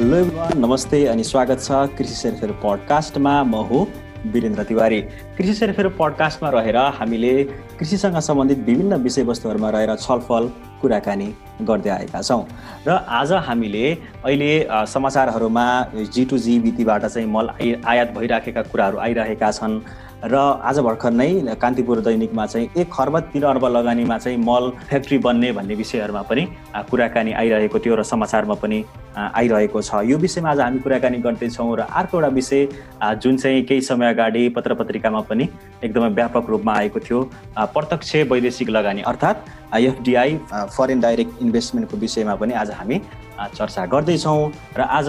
Hello everyone, नमस्ते अनि स्वागत छ कृषि सेरफेर पडकास्टमा। म हो वीरेन्द्र तिवारी। कृषि सेरफेर पडकास्टमा रहेर हामीले कृषिसँग सम्बन्धित विभिन्न विषयवस्तुहरूमा रहेर छलफल कुराकानी गर्दै आएका छौँ र आज हामीले अहिले समाचारहरूमा G2G नीतिबाट चाहिँ मल आयात भइराखेका कुराहरू आइरहेका छन् र आज भर्खर नै कान्तिपुर दैनिकमा चाहिँ 1 खर्ब 3 अर्ब लगानीमा चाहिँ मल फ्याक्ट्री बन्ने भन्ने विषयहरूमा पनि कुराकानी आइरहेको थियो र समाचारमा पनि आइरहेको छ। यो विषयमा आज हामी कुराकानी गर्दैछौँ र अर्को एउटा विषय जुन चाहिँ केही समय अगाडि पत्रपत्रिकामा पनि एकदमै व्यापक रूपमा आएको थियो, प्रत्यक्ष वैदेशिक लगानी अर्थात् FDI फरेन डाइरेक्ट इन्भेस्टमेन्टको विषयमा पनि आज हामी चर्चा गर्दैछौँ र आज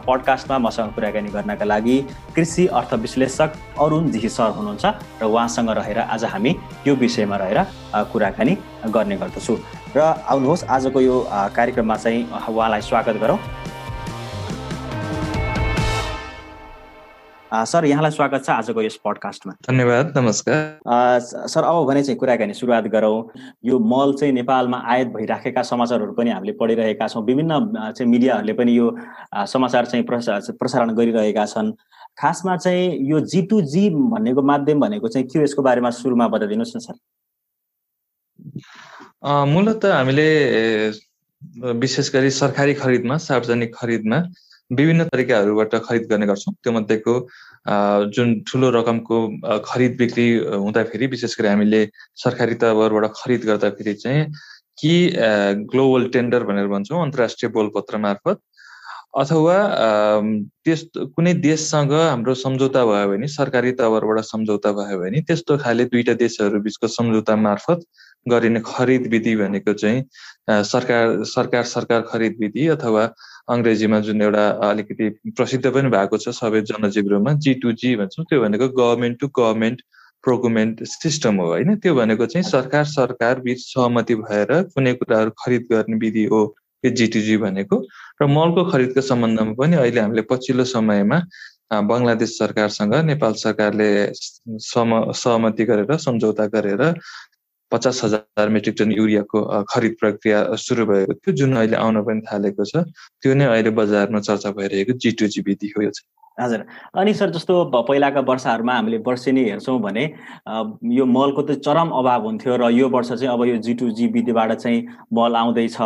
पडकास्टमा मसँग कुराकानी गर्नका लागि कृषि अर्थ विश्लेषक अरुण जी सर हुनुहुन्छ र उहाँसँग रहेर आज हामी यो विषयमा रहेर कुराकानी गर्ने गर्दछौँ र आउनुहोस् आजको यो कार्यक्रममा चाहिँ उहाँलाई स्वागत गरौँ। सर, यहाँलाई स्वागत छ आजको यस पडकास्टमा। धन्यवाद, नमस्कार। सर, अब भने चाहिँ कुराकानी सुरुवात गरौँ। यो मल चाहिँ नेपालमा आयात भइराखेका समाचारहरू पनि हामीले पढिरहेका छौँ। विभिन्न चाहिँ मिडियाहरूले पनि यो समाचार चाहिँ प्रसारण गरिरहेका छन्। खासमा चाहिँ यो G2G भन्नेको माध्यम भनेको चाहिँ के हो, यसको बारेमा सुरुमा बताइदिनुहोस् न सर। मूलत हामीले विशेष गरी सरकारी खरिदमा, सार्वजनिक खरिदमा विभिन्न तरिकाहरूबाट खरिद गर्ने गर्छौँ। त्यो मध्येको जुन ठुलो रकमको खरिद बिक्री हुँदाखेरि विशेष गरी हामीले सरकारी तहबाट खरिद गर्दाखेरि चाहिँ कि ग्लोबल टेन्डर भनेर भन्छौँ, अन्तर्राष्ट्रिय बोलपत्र मार्फत, अथवा कुनै देशसँग हाम्रो सम्झौता भयो भने, सरकारी तहबाट सम्झौता भयो भने त्यस्तो खाले दुईटा देशहरू बिचको सम्झौता मार्फत गरिने खरिद विधि भनेको चाहिँ सरकार खरिद विधि, अथवा अङ्ग्रेजीमा जुन एउटा अलिकति प्रसिद्ध पनि भएको छ सबै जनजीवनमा G2G भन्छौँ, त्यो भनेको government to government procurement system हो होइन। त्यो भनेको चाहिँ सरकार बीच सहमति भएर कुनै कुराहरू खरिद गर्ने विधि हो यो G2G भनेको। र मलको खरिदको सम्बन्धमा पनि अहिले हामीले पछिल्लो समयमा बङ्गलादेश सरकारसँग नेपाल सरकारले सहमति गरेर सम्झौता गरेर 50,000 मेट्रिक टन युरियाको खरिद प्रक्रिया सुरु भएको थियो, जुन अहिले आउन पनि थालेको छ। त्यो नै अहिले बजारमा चर्चा भइरहेको G2G विधि हो यो चाहिँ। हजुर। अनि सर, जस्तो पहिलाका वर्षहरूमा हामीले वर्षेनी हेर्छौँ भने यो मलको त चरम अभाव हुन्थ्यो र यो वर्ष चाहिँ अब यो G2G विधिबाट चाहिँ मल आउँदैछ।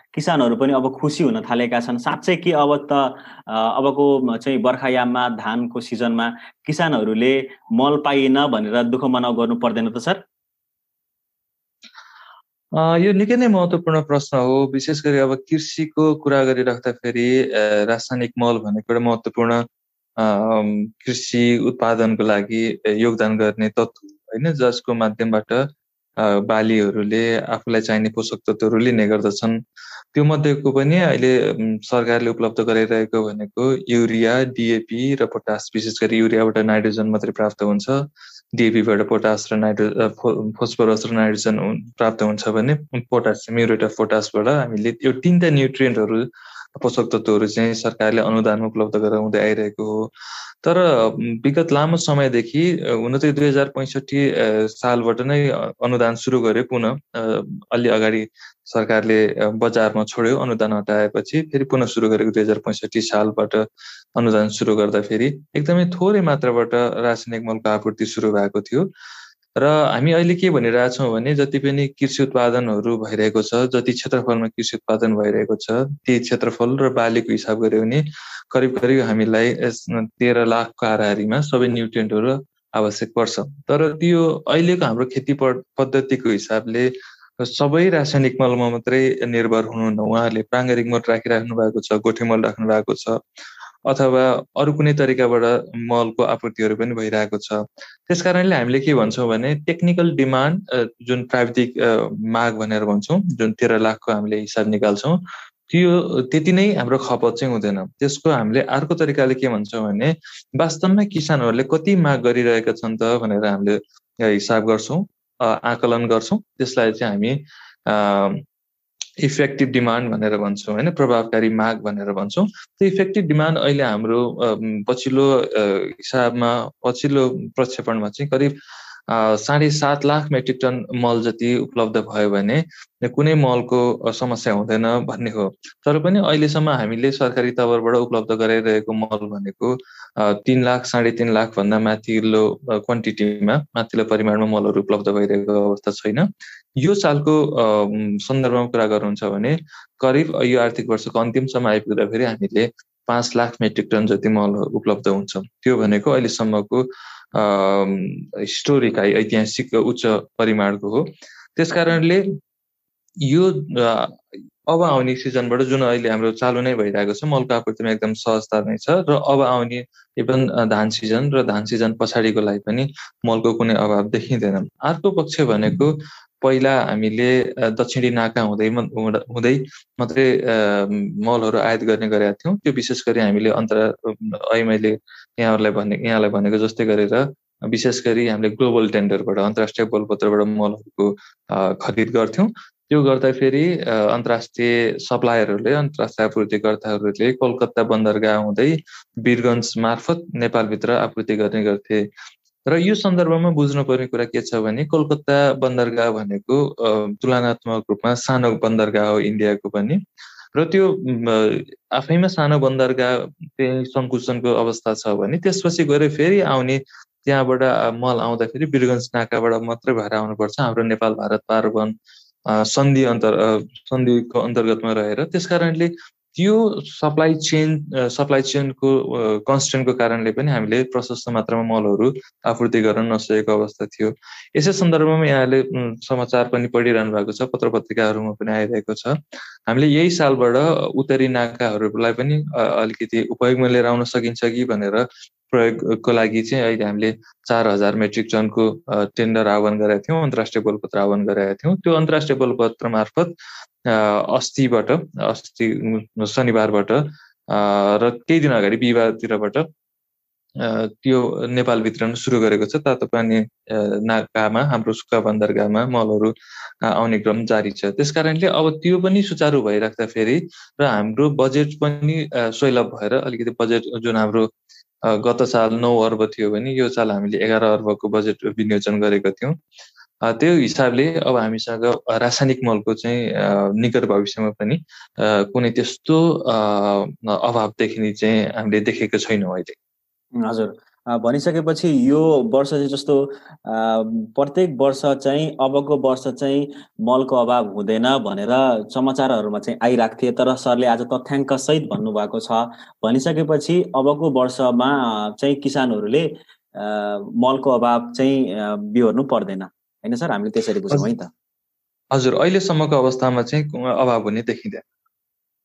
किसानहरू पनि अब खुसी हुन थालेका छन्। साँच्चै कि अबको चाहिँ बर्खायाममा धानको सिजनमा किसानहरूले मल पाइन भनेर दुःख मनाउ गर्नु पर्दैन त सर? यो निकै नै महत्त्वपूर्ण प्रश्न हो। विशेष गरी अब कृषिको कुरा गरिराख्दाखेरि रासायनिक मल भनेको एउटा महत्त्वपूर्ण कृषि उत्पादनको लागि योगदान गर्ने तत्त्व होइन, जसको माध्यमबाट बालीहरूले आफूलाई चाहिने पोषक तत्त्वहरू लिने गर्दछन्। त्यो मध्येको पनि अहिले सरकारले उपलब्ध गराइरहेको भनेको युरिया, DAP र पोटास। विशेष गरी युरियाबाट नाइट्रोजन मात्रै प्राप्त हुन्छ, DAPबाट पोटास र फोस्फोरस र नाइट्रोजन प्राप्त हुन्छ भने पोटासियम, म्युरेट अफ पोटासबाट हामीले यो 3टा न्युट्रिएन्टहरू, पोषक तत्त्वहरू चाहिँ सरकारले अनुदानमा उपलब्ध गराउँदै आइरहेको हो। तर विगत लामो समयदेखि हुन त 2065 सालबाट नै अनुदान सुरु गर्यो, पुनः अलि अगाडि सरकारले बजारमा छोड्यो, अनुदान हटाएपछि फेरि पुनः सुरु गरेको 2065 सालबाट अनुदान सुरु गर्दाखेरि एकदमै थोरै मात्राबाट रासायनिक मलको आपूर्ति सुरु भएको थियो। र हामी अहिले के भनिरहेछौँ भने जति पनि कृषि उत्पादनहरू भइरहेको छ, जति क्षेत्रफलमा कृषि उत्पादन भइरहेको छ, त्यही क्षेत्रफल र बालीको हिसाब गऱ्यो भने करिब हामीलाई 13 लाखको हाराहारीमा सबै न्युट्रिएन्टहरू आवश्यक पर्छ। तर त्यो अहिलेको हाम्रो खेती पद्धतिको हिसाबले सबै रासायनिक मलमा मात्रै निर्भर हुनुहुन्न। उहाँहरूले प्राङ्गारिक मल राखिराख्नु भएको छ, गोठे मल राख्नु भएको छ, अथवा अरू कुनै तरिकाबाट मलको आपूर्तिहरू पनि भइरहेको छ। त्यसकारणले हामीले के भन्छौँ भने टेक्निकल डिमान्ड, जुन प्राविधिक माग भनेर भन्छौँ, जुन 13 लाखको हामीले हिसाब निकाल्छौँ, त्यो त्यति नै हाम्रो खपत चाहिँ हुँदैन। त्यसको हामीले अर्को तरिकाले के भन्छौँ भने वास्तवमा किसानहरूले कति माग गरिरहेका छन् त भनेर हामीले हिसाब गर्छौँ, आकलन गर्छौँ। त्यसलाई चाहिँ हामी इफेक्टिभ डिमान्ड भनेर भन्छौँ होइन, प्रभावकारी माग भनेर भन्छौँ। त्यो इफेक्टिभ डिमान्ड अहिले हाम्रो पछिल्लो हिसाबमा, पछिल्लो प्रक्षेपणमा चाहिँ करिब 7.5 लाख मेट्रिक टन मल जति उपलब्ध भयो भने कुनै मलको समस्या हुँदैन भन्ने हो। तर पनि अहिलेसम्म हामीले सरकारी तवरबाट उपलब्ध गराइरहेको मल भनेको 3 लाख 3.5 लाख भन्दा माथिल्लो क्वान्टिटीमा, माथिल्लो परिमाणमा मलहरू उपलब्ध भइरहेको अवस्था छैन। यो सालको सन्दर्भमा कुरा गर्नुहुन्छ भने करिब यो आर्थिक वर्षको अन्तिमसम्म आइपुग्दाखेरि हामीले 5 लाख मेट्रिक टन जति मल उपलब्ध हुन्छ। त्यो भनेको अहिलेसम्मको हिस्टोरिक ऐतिहासिक उच्च परिमाणको हो। त्यसकारणले यो अब आउने सिजनबाट जुन अहिले हाम्रो चालु नै भइरहेको छ, मलको आपूर्तिमा एकदम सहजता नै छ र अब आउने इभन धान सिजन र धान सिजन पछाडिको लागि पनि मलको कुनै अभाव देखिँदैन। अर्को पक्ष भनेको पहिला हामीले दक्षिणी नाका हुँदै मात्रै मलहरू आयात गर्ने गरेका थियौँ। त्यो विशेष गरी हामीले अहिले मैले यहाँलाई भनेको जस्तै गरेर विशेष गरी हामीले ग्लोबल टेन्डरबाट, अन्तर्राष्ट्रिय बोलपत्रबाट मलहरूको खरिद गर्थ्यौँ। त्यो गर्दाखेरि अन्तर्राष्ट्रिय सप्लायरहरूले, अन्तर्राष्ट्रिय आपूर्तिकर्ताहरूले कोलकाता बन्दरगाह हुँदै वीरगञ्ज मार्फत नेपालभित्र आपूर्ति गर्ने गर्थे। र यो सन्दर्भमा बुझ्नुपर्ने कुरा के छ भने कोलकाता बन्दरगाह भनेको तुलनात्मक रूपमा सानो बन्दरगाह हो इन्डियाको पनि, र त्यो आफैमा सानो बन्दरगाह सङ्कुचनको अवस्था छ भने त्यसपछि गएर फेरि आउने त्यहाँबाट मल आउँदाखेरि वीरगञ्ज नाकाबाट मात्रै भएर आउनुपर्छ हाम्रो नेपाल भारत पारवन सन्धिको अन्तर्गतमा रहेर। त्यसकारणले त्यो सप्लाई चेनको कन्स्ट्रेन्टको कारणले पनि हामीले प्रशस्त मात्रामा मलहरू आपूर्ति गर्न नसकेको अवस्था थियो। यसै सन्दर्भमा यहाँले समाचार पनि पढिरहनु भएको छ, पत्र पत्रिकाहरूमा पनि आइरहेको छ। हामीले यही सालबाट उत्तरी नाकाहरूलाई पनि अलिकति उपयोगमा लिएर आउन सकिन्छ कि भनेर प्रयोगको लागि चाहिँ अहिले हामीले 4000 मेट्रिक टनको टेन्डर आह्वान गरेका थियौँ, अन्तर्राष्ट्रिय बोलपत्र आह्वान गरेका थियौँ। त्यो अन्तर्राष्ट्रिय बोलपत्र मार्फत अस्ति शनिबारबाट र केही दिन अगाडि बिहिबारतिरबाट त्यो नेपाल भित्रन सुरु गरेको छ। तातोपानी नाकामा, हाम्रो सुक्खा बन्दरगाहमा मलहरू आउने क्रम जारी छ। त्यसकारणले अब त्यो पनि सुचारू भइराख्दा फेरि र हाम्रो बजेट पनि सुलभ भएर अलिकति बजेट जुन हाम्रो गत साल 9 अर्ब थियो भने यो साल हामीले 11 अर्बको बजेट विनियोजन गरेका थियौँ। त्यो हिसाबले अब हामीसँग रासायनिक मलको चाहिँ निकट भविष्यमा पनि कुनै त्यस्तो अभाव देखिने चाहिँ हामीले देखेको छैनौँ अहिले। हजुर, भनिसकेपछि यो वर्ष चाहिँ जस्तो प्रत्येक वर्ष चाहिँ अबको वर्ष चाहिँ मलको अभाव हुँदैन भनेर समाचारहरूमा चाहिँ आइरहेको थिए, तर सरले आज तथ्याङ्क सहित भन्नुभएको छ। भनिसकेपछि अबको वर्षमा चाहिँ किसानहरूले मलको अभाव चाहिँ बिहोर्नु पर्दैन, होइन सर? हामीले त्यसरी बुझौँ है त? हजुर, अहिलेसम्मको अवस्थामा चाहिँ अभाव हुने देखिँदैन।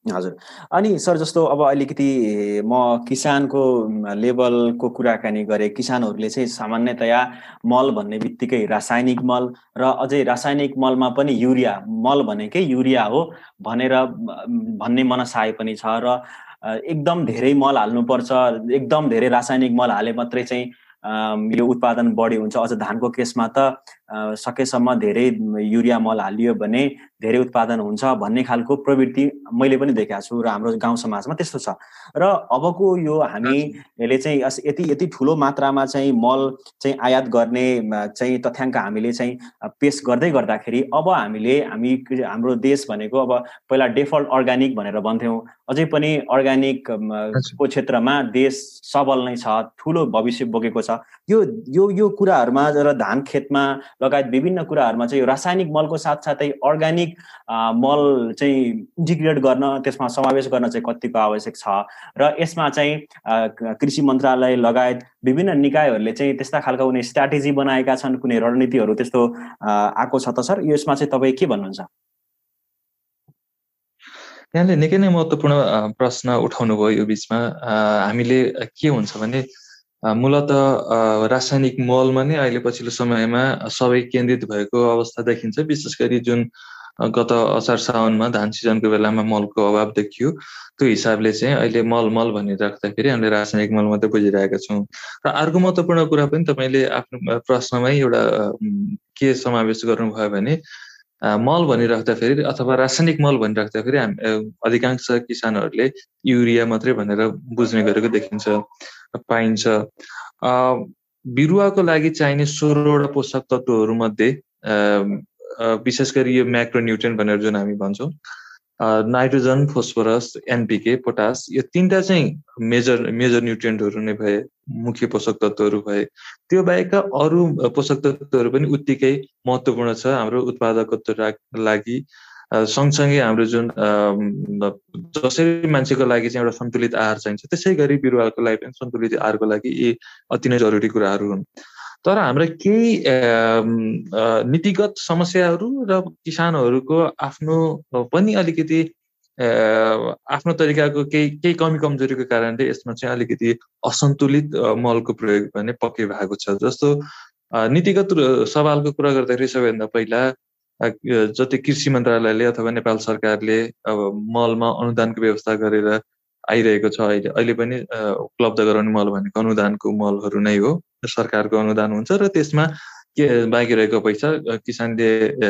हजुर, अनि सर जस्तो अब अलिकति म किसानको लेभलको कुराकानी गरेँ। किसानहरूले चाहिँ सामान्यतया मल भन्ने बित्तिकै रासायनिक मल र अझै रासायनिक मलमा पनि युरिया, मल भनेकै युरिया हो भन्ने मनसाय पनि छ र एकदम धेरै मल हाल्नुपर्छ, एकदम धेरै रासायनिक मल हाले मात्रै चाहिँ यो उत्पादन बढी हुन्छ। अझ धानको केसमा त सकेसम्म धेरै युरिया मल हालियो भने धेरै उत्पादन हुन्छ भन्ने खालको प्रवृत्ति मैले पनि देखेको छु र हाम्रो गाउँ समाजमा त्यस्तो छ। र अबको यो हामीले चाहिँ यति ठुलो मात्रामा चाहिँ मल चाहिँ आयात गर्ने चाहिँ तथ्याङ्क हामीले चाहिँ पेश गर्दै गर्दाखेरि अब हाम्रो देश भनेको अब पहिला डिफल्ट अर्ग्यानिक भनेर भन्थ्यौँ, अझै पनि अर्ग्यानिकको क्षेत्रमा देश सबल नै छ, ठुलो भविष्य बोकेको छ। यो कुराहरूमा र धान खेतमा लगायत विभिन्न कुराहरूमा चाहिँ यो रासायनिक मलको साथसाथै अर्ग्यानिक मल चाहिँ इन्टिग्रेट गर्न, त्यसमा समावेश गर्न चाहिँ कतिको आवश्यक छ र यसमा चाहिँ कृषि मन्त्रालय लगायत विभिन्न निकायहरूले चाहिँ त्यस्ता खालका कुनै स्ट्राटेजी बनाएका छन्, कुनै रणनीतिहरू त्यस्तो आएको छ त सर? यसमा चाहिँ तपाईँ के भन्नुहुन्छ? यहाँले निकै नै महत्त्वपूर्ण प्रश्न उठाउनु भयो यो बिचमा। हामीले के हुन्छ भने मूलत रासायनिक मलमा नै अहिले पछिल्लो समयमा सबै केन्द्रित भएको अवस्था देखिन्छ। विशेष गरी जुन गत असार साउनमा धान सिजनको बेलामा मलको अभाव देखियो, त्यो हिसाबले चाहिँ अहिले मल भनिराख्दाखेरि हामीले रासायनिक मल मात्रै बुझिरहेका छौँ। र अर्को महत्त्वपूर्ण कुरा पनि तपाईँले आफ्नो प्रश्नमै एउटा के समावेश गर्नुभयो भने मल भनिराख्दाखेरि अथवा रासायनिक मल भनिराख्दाखेरि अधिकांश किसानहरूले युरिया मात्रै भनेर बुझ्ने गरेको देखिन्छ, पाइन्छ। बिरुवाको लागि चाहिने 16वटा पोषक तत्त्वहरूमध्ये विशेष गरी यो म्याक्रोन्युट्रिएन्ट भनेर जुन हामी भन्छौँ, नाइट्रोजन, फोस्फरस, एनपिके, पोटास, यो 3टा चाहिँ मेजर न्युट्रिएन्टहरू नै भए, मुख्य पोषक तत्त्वहरू भए। त्यो बाहेकका अरू पोषक तत्त्वहरू पनि उत्तिकै महत्त्वपूर्ण छ हाम्रो उत्पादकत्वको लागि। सँगसँगै हाम्रो जुन जसरी मान्छेको लागि चाहिँ एउटा सन्तुलित आहार चाहिन्छ, त्यसै गरी बिरुवाको लागि पनि सन्तुलित आहारको लागि यी अति नै जरुरी कुराहरू हुन्। तर हाम्रा केही नीतिगत समस्याहरू र किसानहरूको आफ्नो पनि अलिकति आफ्नो तरिकाको केही कमी कमजोरीको कारणले यसमा चाहिँ अलिकति असन्तुलित मलको प्रयोग पनि पक्कै भएको छ। जस्तो नीतिगत सवालको कुरा गर्दाखेरि सबैभन्दा पहिला जति कृषि मन्त्रालयले अथवा नेपाल सरकारले अब मलमा अनुदानको व्यवस्था गरेर आइरहेको छ, अहिले पनि उपलब्ध गराउने मल भनेको अनुदानको मलहरू नै हो। सरकारको अनुदान हुन्छ र त्यसमा के बाँकी रहेको पैसा किसानले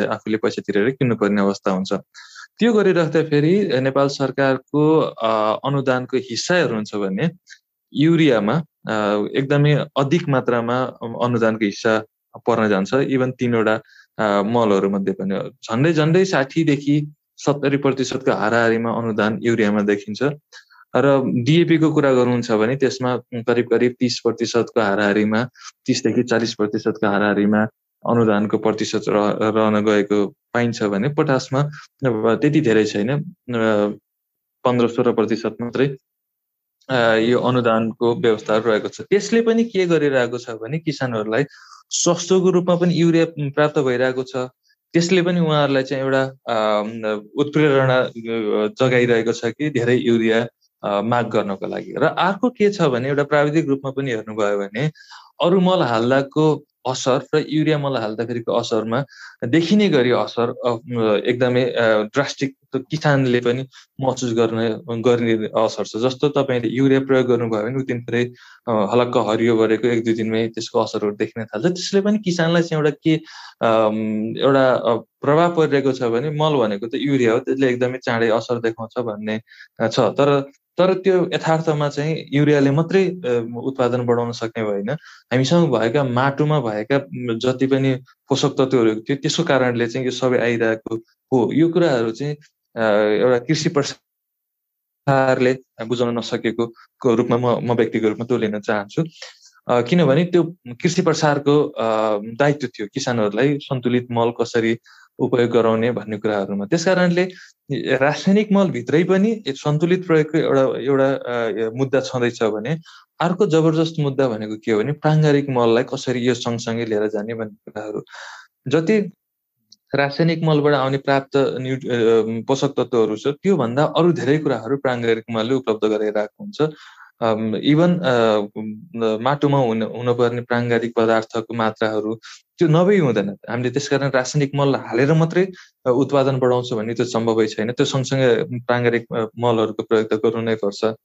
आफूले पैसा तिरेर किन्नुपर्ने अवस्था हुन्छ। त्यो गरिराख्दाखेरि नेपाल सरकारको अनुदानको हिस्सा हेर्नुहुन्छ भने युरियामा एकदमै अधिक मात्रामा अनुदानको हिस्सा पर्न जान्छ। इभन 3वटा मलहरू मध्ये पनि झन्डै 60देखि 70% हाराहारीमा अनुदान युरियामा देखिन्छ। र डिएपीको कुरा गर्नुहुन्छ भने त्यसमा करिब 30% हाराहारीमा, 30देखि 40% हाराहारीमा अनुदानको प्रतिशत रहन गएको पाइन्छ भने पोटासमा त्यति धेरै छैन, 15-16% मात्रै यो अनुदानको व्यवस्था रहेको छ। त्यसले पनि के गरिरहेको छ भने किसानहरूलाई सस्तोको रूपमा पनि युरिया प्राप्त भइरहेको छ। त्यसले पनि उहाँहरूलाई चाहिँ एउटा उत्प्रेरणा जगाइरहेको छ कि धेरै युरिया माग गर्नको लागि। र अर्को के छ भने एउटा प्राविधिक रूपमा पनि हेर्नुभयो भने अरू मल हाल्दाको असर र युरिया मल हाल्दाखेरिको असरमा देखिने गरी असर एकदमै ड्रास्टिक किसानले पनि महसुस गर्ने असर छ। जस्तो तपाईँले युरिया प्रयोग गर्नुभयो भने उतिनै हलक्क हरियो गरेको 1-2 दिनमै त्यसको असरहरू देखिन थाल्छ। त्यसले पनि किसानलाई चाहिँ एउटा प्रभाव परिरहेको छ भने मल भनेको त युरिया हो, त्यसले एकदमै चाँडै असर देखाउँछ भन्ने छ। तर त्यो यथार्थमा चाहिँ युरियाले मात्रै उत्पादन बढाउन सक्ने होइन। हामीसँग भएका माटोमा भएका जति पनि पोषक तत्त्वहरू थियो त्यसको कारणले चाहिँ यो सबै आइरहेको हो। यो कुराहरू चाहिँ एउटा कृषि प्रसारले बुझाउन नसकेको रूपमा म व्यक्तिगत रूपमा तुल्याउन चाहन्छु। किनभने त्यो कृषि प्रसारको दायित्व थियो किसानहरूलाई सन्तुलित मल कसरी उपयोग गराउने भन्ने कुराहरूमा। त्यसकारणले रासायनिक मल भित्रै पनि सन्तुलित प्रयोगको एउटा मुद्दा छँदैछ भने अर्को जबरजस्त मुद्दा भनेको के हो भने प्राङ्गारिक मललाई कसरी यो सँगसँगै लिएर जाने भन्ने कुराहरू। जति रासायनिक मलबाट आउने प्राप्त पोषक तत्त्वहरू छ त्योभन्दा अरू धेरै कुराहरू प्राङ्गारिक मलले उपलब्ध गराइरहेको हुन्छ। इभन माटोमा हुनुपर्ने प्राङ्गारिक पदार्थको मात्राहरू त्यो नभई हुँदैन। हामीले त्यसकारण रासायनिक मल हालेर मात्रै उत्पादन बढाउँछौँ भने त्यो सम्भवै छैन। त्यो सँगसँगै प्राङ्गारिक मलहरूको प्रयोग त गर्नु नै पर्छ।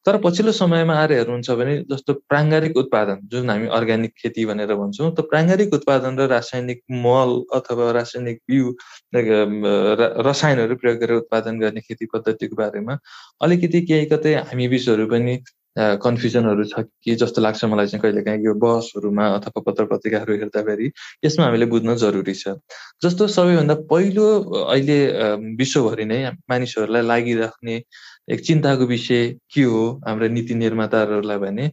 तर पछिल्लो समयमा आएर हेर्नुहुन्छ भने जस्तो प्राङ्गारिक उत्पादन जुन हामी अर्ग्यानिक खेती भनेर भन्छौँ, त प्राङ्गारिक उत्पादन र रासायनिक मल अथवा रासायनिक बिउ रसायनहरू प्रयोग गरेर उत्पादन गर्ने खेती पद्धतिको बारेमा अलिकति केही कतै हामी बिचहरू पनि कन्फ्युजनहरू छ कि जस्तो लाग्छ मलाई चाहिँ कहिलेकाहीँ यो बहसहरूमा अथवा पत्र पत्रिकाहरू हेर्दाखेरि यसमा हामीले बुझ्न जरुरी छ। जस्तो सबैभन्दा पहिलो अहिले विश्वभरि नै मानिसहरूलाई लागिराख्ने एक चिन्ताको विषय के हो हाम्रो नीति निर्माताहरूलाई भने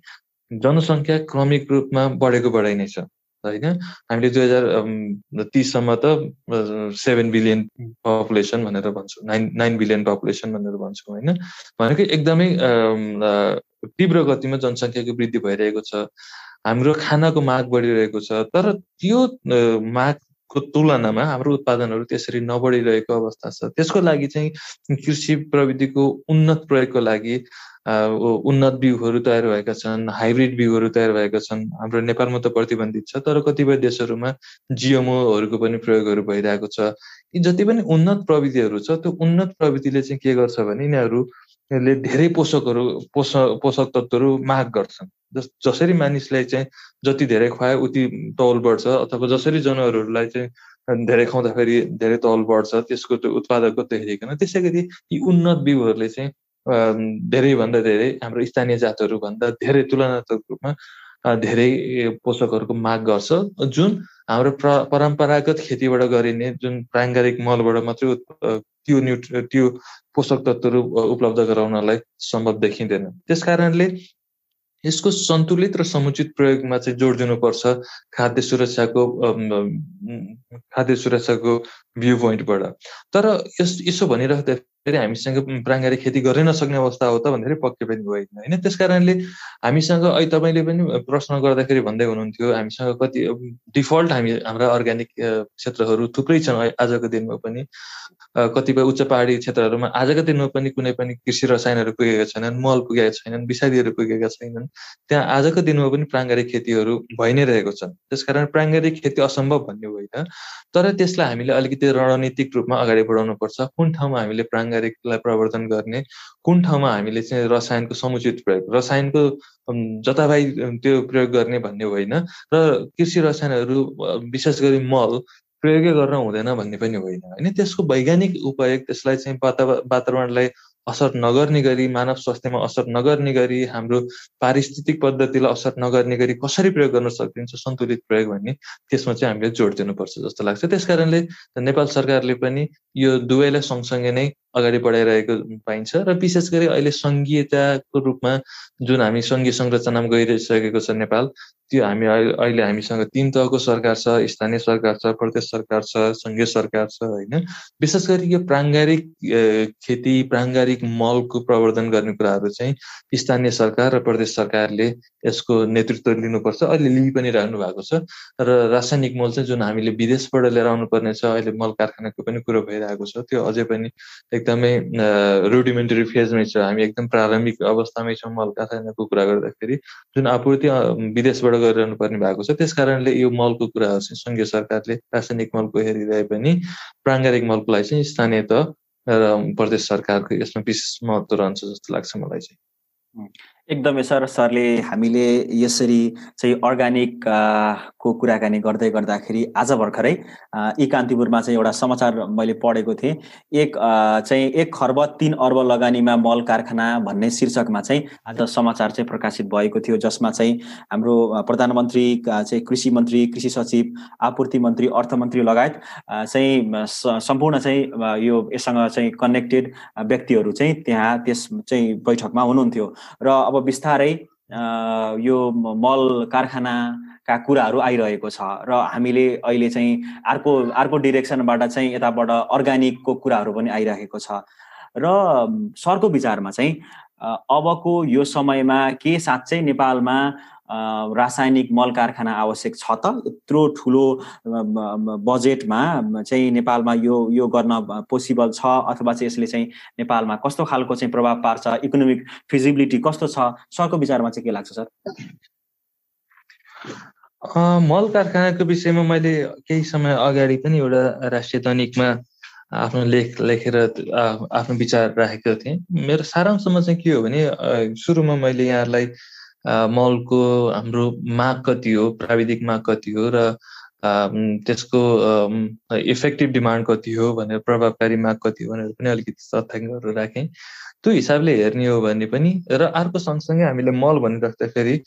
जनसङ्ख्या क्रमिक रूपमा बढाइ नै छ होइन। हामीले 2030सम्म त 7 बिलियन पपुलेसन भनेर भन्छौँ, 9 बिलियन पपुलेसन भनेर भन्छौँ होइन। भनेको एकदमै तीव्र गतिमा जनसङ्ख्याको वृद्धि भइरहेको छ। हाम्रो खानाको माग बढिरहेको छ। तर त्यो मागको तुलनामा हाम्रो उत्पादनहरू त्यसरी नबढिरहेको अवस्था छ। त्यसको लागि चाहिँ कृषि प्रविधिको उन्नत प्रयोगको लागि उन्नत बिउहरू तयार भएका छन्, हाइब्रिड बिउहरू तयार भएका छन्। हाम्रो नेपालमा त प्रतिबन्धित छ, तर कतिपय देशहरूमा जिएमओहरूको पनि प्रयोगहरू भइरहेको छ। यी जति पनि उन्नत प्रविधिहरू छ त्यो उन्नत प्रविधिले चाहिँ के गर्छ भने यिनीहरूले धेरै पोषक तत्त्वहरू माग गर्छन्। जसरी मानिसलाई चाहिँ जति धेरै खुवाए उति तौल बढ्छ, अथवा जसरी जनावरहरूलाई चाहिँ धेरै खुवाउँदाखेरि धेरै तौल बढ्छ, त्यसको त्यो उत्पादकत्व हेरिकन त्यसै गरी यी उन्नत बिउहरूले चाहिँ धेरैभन्दा धेरै हाम्रो स्थानीय जातहरू भन्दा धेरै तुलनात्मक रूपमा धेरै पोषकहरूको माग गर्छ, जुन हाम्रो परम्परागत खेतीबाट गरिने जुन प्राङ्गारिक मलबाट मात्रै त्यो पोषक तत्त्वहरू उपलब्ध गराउनलाई सम्भव देखिँदैन। त्यस कारणले यसको सन्तुलित र समुचित प्रयोगमा चाहिँ जोड दिनुपर्छ खाद्य सुरक्षाको भ्यू पोइन्टबाट। तर यसो भनिराख्दाखेरि हामीसँग प्राङ्गारिक खेती गर्नै नसक्ने अवस्था हो त भन्दाखेरि पक्कै पनि होइन होइन। त्यस कारणले हामीसँग अहिले तपाईँले पनि प्रश्न गर्दाखेरि भन्दै हुनुहुन्थ्यो हामीसँग कति डिफल्ट हाम्रा अर्ग्यानिक क्षेत्रहरू थुप्रै छन् आजको दिनमा पनि। कतिपय उच्च पहाडी क्षेत्रहरूमा आजको दिनमा पनि कुनै पनि कृषि रसायनहरू पुगेका छैनन्, मल पुगेका छैनन्, विषादीहरू पुगेका छैनन्। त्यहाँ आजको दिनमा पनि प्राङ्गारिक खेतीहरू भइ नै रहेको छन्। त्यसकारण प्राङ्गारिक खेती असम्भव भन्ने होइन, तर त्यसलाई हामीले अलिकति रणनीतिक रूपमा अगाडि बढाउनुपर्छ। कुन ठाउँमा हामीले प्राङ्गारिकलाई प्रवर्धन गर्ने, कुन ठाउँमा हामीले चाहिँ रसायनको समुचित प्रयोग, रसायनको जताभाइ त्यो प्रयोग गर्ने भन्ने होइन, र कृषि रसायनहरू विशेष गरी मल प्रयोगै गर्न हुँदैन भन्ने पनि होइन होइन। त्यसको वैज्ञानिक उपयोग, त्यसलाई चाहिँ वातावरणलाई असर नगर्ने गरी, मानव स्वास्थ्यमा असर नगर्ने गरी, हाम्रो पारिस्थितिक पद्धतिलाई असर नगर्ने गरी कसरी प्रयोग गर्न सकिन्छ सन्तुलित प्रयोग भन्ने, त्यसमा चाहिँ हामीले जोड दिनुपर्छ जस्तो लाग्छ। त्यसकारणले नेपाल सरकारले पनि यो दुवैलाई सँगसँगै नै अगाडि बढाइरहेको पाइन्छ। र विशेष गरी अहिले सङ्घीयताको रूपमा जुन हामी सङ्घीय संरचनामा गइसकेको छ नेपाल, त्यो अहिले हामीसँग 3 तहको सरकार छ, स्थानीय सरकार छ, प्रदेश सरकार छ, सङ्घीय सरकार छ होइन। विशेष गरी यो प्राङ्गारिक खेती, प्राङ्गारिक मलको प्रवर्धन गर्ने कुराहरू चाहिँ स्थानीय सरकार र प्रदेश सरकारले यसको नेतृत्व लिनुपर्छ। अहिले लिइ पनि रहनु भएको छ। र रासायनिक मल चाहिँ जुन हामीले विदेशबाट लिएर आउनुपर्ने छ, अहिले मल कारखानाको पनि कुरो भइरहेको छ, त्यो अझै पनि एकदमै रुडिमेन्टरी फेजमै छ। हामी एकदम प्रारम्भिक अवस्थामै छौँ मल कारखानाको कुरा गर्दाखेरि, जुन आपूर्ति विदेशबाट गरिरहनु पर्ने भएको छ। त्यस कारणले यो मलको कुराहरू चाहिँ सङ्घीय सरकारले रासायनिक मलको हेरिरहे पनि प्राङ्गारिक मलको लागि चाहिँ स्थानीय तह र प्रदेश सरकारको यसमा विशेष महत्त्व रहन्छ जस्तो लाग्छ मलाई चाहिँ। एकदमै सरले हामीले यसरी चाहिँ अर्ग्यानिक को कुराकानी गर्दै गर्दाखेरि आज भर्खरै कान्तिपुरमा चाहिँ एउटा समाचार मैले पढेको थिएँ। 1 खर्ब 3 अर्ब लगानीमा मल कारखाना भन्ने शीर्षकमा चाहिँ आज समाचार चाहिँ प्रकाशित भएको थियो, जसमा चाहिँ हाम्रो प्रधानमन्त्री चाहिँ कृषि मन्त्री, कृषि सचिव, आपूर्ति मन्त्री, अर्थमन्त्री लगायत चाहिँ सम्पूर्ण चाहिँ यो यससँग चाहिँ कनेक्टेड व्यक्तिहरू चाहिँ त्यहाँ त्यस चाहिँ बैठकमा हुनुहुन्थ्यो। र अब बिस्तारै यो मल कारखानाका कुराहरू आइरहेको छ र हामीले अहिले चाहिँ अर्को डिरेक्सनबाट चाहिँ यताबाट अर्ग्यानिकको कुराहरू पनि आइरहेको छ। र सरको विचारमा चाहिँ अबको यो समयमा के साँच्चै नेपालमा रासायनिक मल कारखाना आवश्यक छ त? यत्रो ठुलो बजेटमा चाहिँ नेपालमा यो गर्न पोसिबल छ, अथवा चाहिँ यसले चाहिँ नेपालमा कस्तो खालको चाहिँ प्रभाव पार्छ, इकोनोमिक फिजिबिलिटी कस्तो छ? सरको विचारमा चाहिँ के लाग्छ सर? मल कारखानाको विषयमा मैले केही समय अगाडि पनि एउटा राष्ट्रिय दैनिकमा आफ्नो लेख लेखेर आफ्नो विचार राखेको थिएँ। मेरो सारांशमा चाहिँ के हो भने, सुरुमा मैले यहाँलाई मलको हाम्रो माग कति हो, प्राविधिक माग कति हो, र त्यसको इफेक्टिभ डिमान्ड कति हो भनेर, प्रभावकारी माग कति हो भनेर पनि अलिकति तथ्याङ्कहरू राखेँ। त्यो हिसाबले हेर्ने हो भने पनि, र अर्को सँगसँगै हामीले मल भनिराख्दाखेरि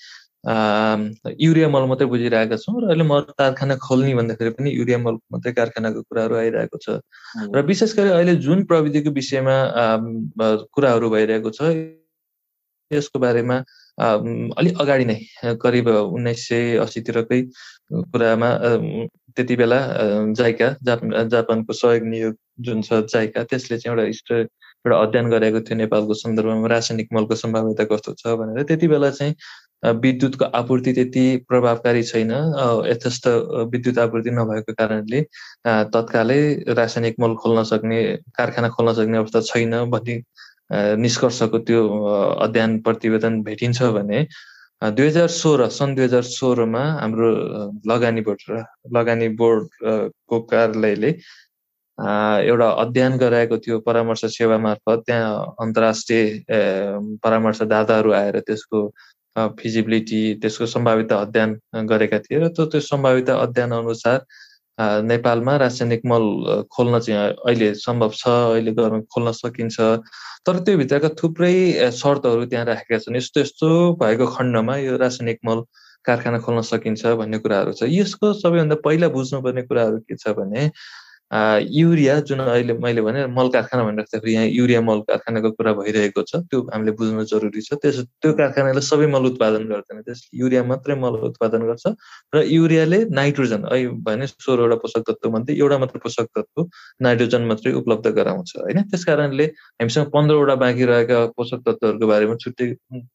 युरिया मल मात्रै बुझिरहेका छौँ, र अहिले मल कारखाना खोल्ने भन्दाखेरि पनि युरिया मल मात्रै कारखानाको कुराहरू आइरहेको छ। र विशेष गरी अहिले जुन प्रविधिको विषयमा कुराहरू भइरहेको छ, यसको बारेमा अलि अगाडि नै करिब 1980तिरकै कुरामा त्यति बेला जापानको सहयोग नियोग जुन छ जाइका, त्यसले चाहिँ एउटा अध्ययन गरेको थियो नेपालको सन्दर्भमा रासायनिक मलको सम्भाव्यता कस्तो छ भनेर। त्यति बेला चाहिँ विद्युतको आपूर्ति त्यति प्रभावकारी छैन, यथेष्ट विद्युत आपूर्ति नभएको कारणले तत्कालै रासायनिक मल खोल्न सक्ने, कारखाना खोल्न सक्ने अवस्था छैन भन्ने निष्कर्षको त्यो अध्ययन प्रतिवेदन भेटिन्छ भने सन् 2016मा हाम्रो लगानी बोर्डको कार्यालयले एउटा अध्ययन गराएको थियो परामर्श सेवा मार्फत। त्यहाँ अन्तर्राष्ट्रिय परामर्शदाताहरू आएर त्यसको फिजिबिलिटी, त्यसको सम्भाव्यता अध्ययन गरेका थिए, र त्यो सम्भाव्यता अध्ययन अनुसार नेपालमा रासायनिक मल खोल्न चाहिँ अहिले सम्भव छ, अहिले खोल्न सकिन्छ। तर त्यो भित्रका थुप्रै शर्तहरू त्यहाँ राखेका छन्। यस्तो भएको खण्डमा यो रासायनिक मल कारखाना खोल्न सकिन्छ भन्ने कुराहरू छ। यसको सबैभन्दा पहिला बुझ्नुपर्ने कुराहरू के छ भने युरिया जुन अहिले मैले भने मल कारखाना भनिराख्दाखेरि यहाँ युरिया मल कारखानाको कुरा भइरहेको छ, त्यो हामीले बुझ्नु जरुरी छ। त्यो कारखानाले सबै मल उत्पादन गर्दैन, त्यसले युरिया मात्रै मल उत्पादन गर्छ र युरियाले नाइट्रोजन अहिले भने 16वटा पोषक तत्त्व मध्ये एउटा मात्र पोषक तत्त्व नाइट्रोजन मात्रै उपलब्ध गराउँछ होइन। त्यस कारणले हामीसँग 15वटा बाँकी रहेका पोषक तत्त्वहरूको बारेमा छुट्टै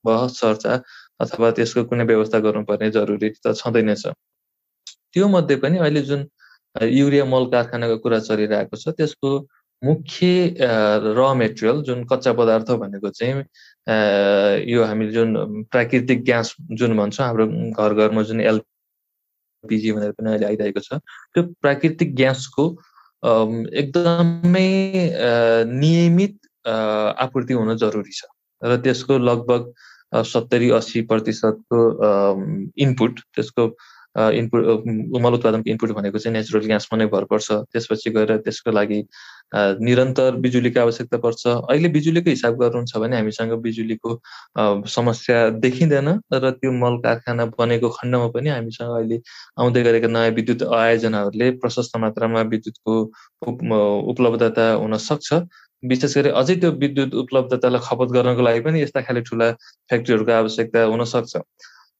बहस चर्चा अथवा त्यसको कुनै व्यवस्था गर्नुपर्ने जरुरी त छँदैनछ। त्यो मध्ये पनि अहिले जुन युरिया मल कारखानाको कुरा चलिरहेको छ त्यसको मुख्य र मेटेरियल जुन कच्चा पदार्थ भनेको चाहिँ यो हामी जुन प्राकृतिक ग्यास जुन भन्छौँ, हाम्रो घर घरमा जुन एलपिजी भनेर पनि अहिले आइरहेको छ, त्यो प्राकृतिक ग्यासको एकदमै नियमित आपूर्ति हुन जरुरी छ र त्यसको लगभग 70-80% को इनपुट त्यसको मल उत्पादनको इनपुट भनेको चाहिँ नेचुरल ग्यासमा नै भर पर्छ। त्यसपछि गएर त्यसको लागि निरन्तर बिजुलीको आवश्यकता पर्छ। अहिले बिजुलीको हिसाब गर्नुहुन्छ भने हामीसँग बिजुलीको समस्या देखिँदैन र त्यो मल कारखाना बनेको खण्डमा पनि हामीसँग अहिले आउँदै गरेका नयाँ विद्युत आयोजनाहरूले प्रशस्त मात्रामा विद्युतको उपलब्धता हुन सक्छ। विशेष गरी अझै त्यो विद्युत उपलब्धतालाई खपत गर्नको लागि पनि यस्ता खाले ठुला फ्याक्ट्रीहरूको आवश्यकता हुन सक्छ।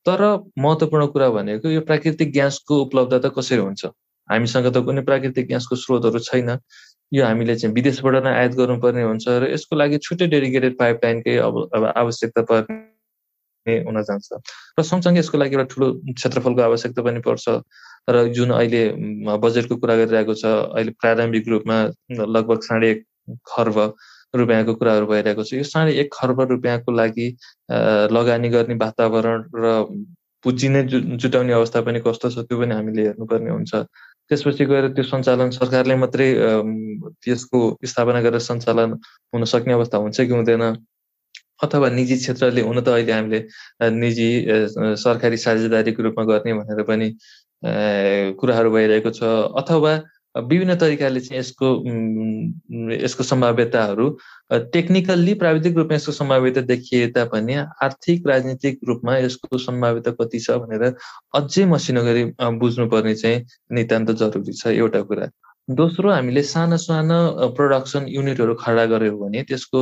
तर महत्त्वपूर्ण कुरा भनेको यो प्राकृतिक ग्यासको उपलब्धता कसरी हुन्छ? हामीसँग त कुनै प्राकृतिक ग्यासको स्रोतहरू छैन। यो हामीले चाहिँ विदेशबाट नै आयात गर्नुपर्ने हुन्छ र यसको लागि छुट्टै डेडिकेटेड पाइपलाइनकै अब आवश्यकता पर्ने हुन जान्छ र सँगसँगै यसको लागि एउटा ठुलो क्षेत्रफलको आवश्यकता पनि पर्छ। र जुन अहिले बजेटको कुरा गरिरहेको छ, अहिले प्रारम्भिक रूपमा लगभग 1.5 खर्ब रुपियाँको कुराहरू भइरहेको छ। यो 1.5 खर्ब रुपियाँको लागि लगानी गर्ने वातावरण र पुँजी नै जुटाउने अवस्था पनि कस्तो छ त्यो पनि हामीले हेर्नुपर्ने हुन्छ। त्यसपछि गएर त्यो सञ्चालन सरकारले मात्रै त्यसको स्थापना गरेर सञ्चालन हुन सक्ने अवस्था हुन्छ कि हुँदैन, अथवा निजी क्षेत्रले हुन त अहिले हामीले निजी सरकारी साझेदारीको रूपमा गर्ने भनेर पनि कुराहरू भइरहेको छ, अथवा विभिन्न तरिकाले चाहिँ यसको सम्भाव्यताहरू टेक्निकल्ली प्राविधिक रूपमा यसको सम्भाव्यता देखिए तापनि आर्थिक राजनीतिक रूपमा यसको सम्भाव्यता कति छ भनेर अझै मसिनो गरी बुझ्नुपर्ने चाहिँ नितान्त जरुरी छ एउटा कुरा। दोस्रो, हामीले साना साना प्रोडक्सन युनिटहरू खडा गर्यौँ भने त्यसको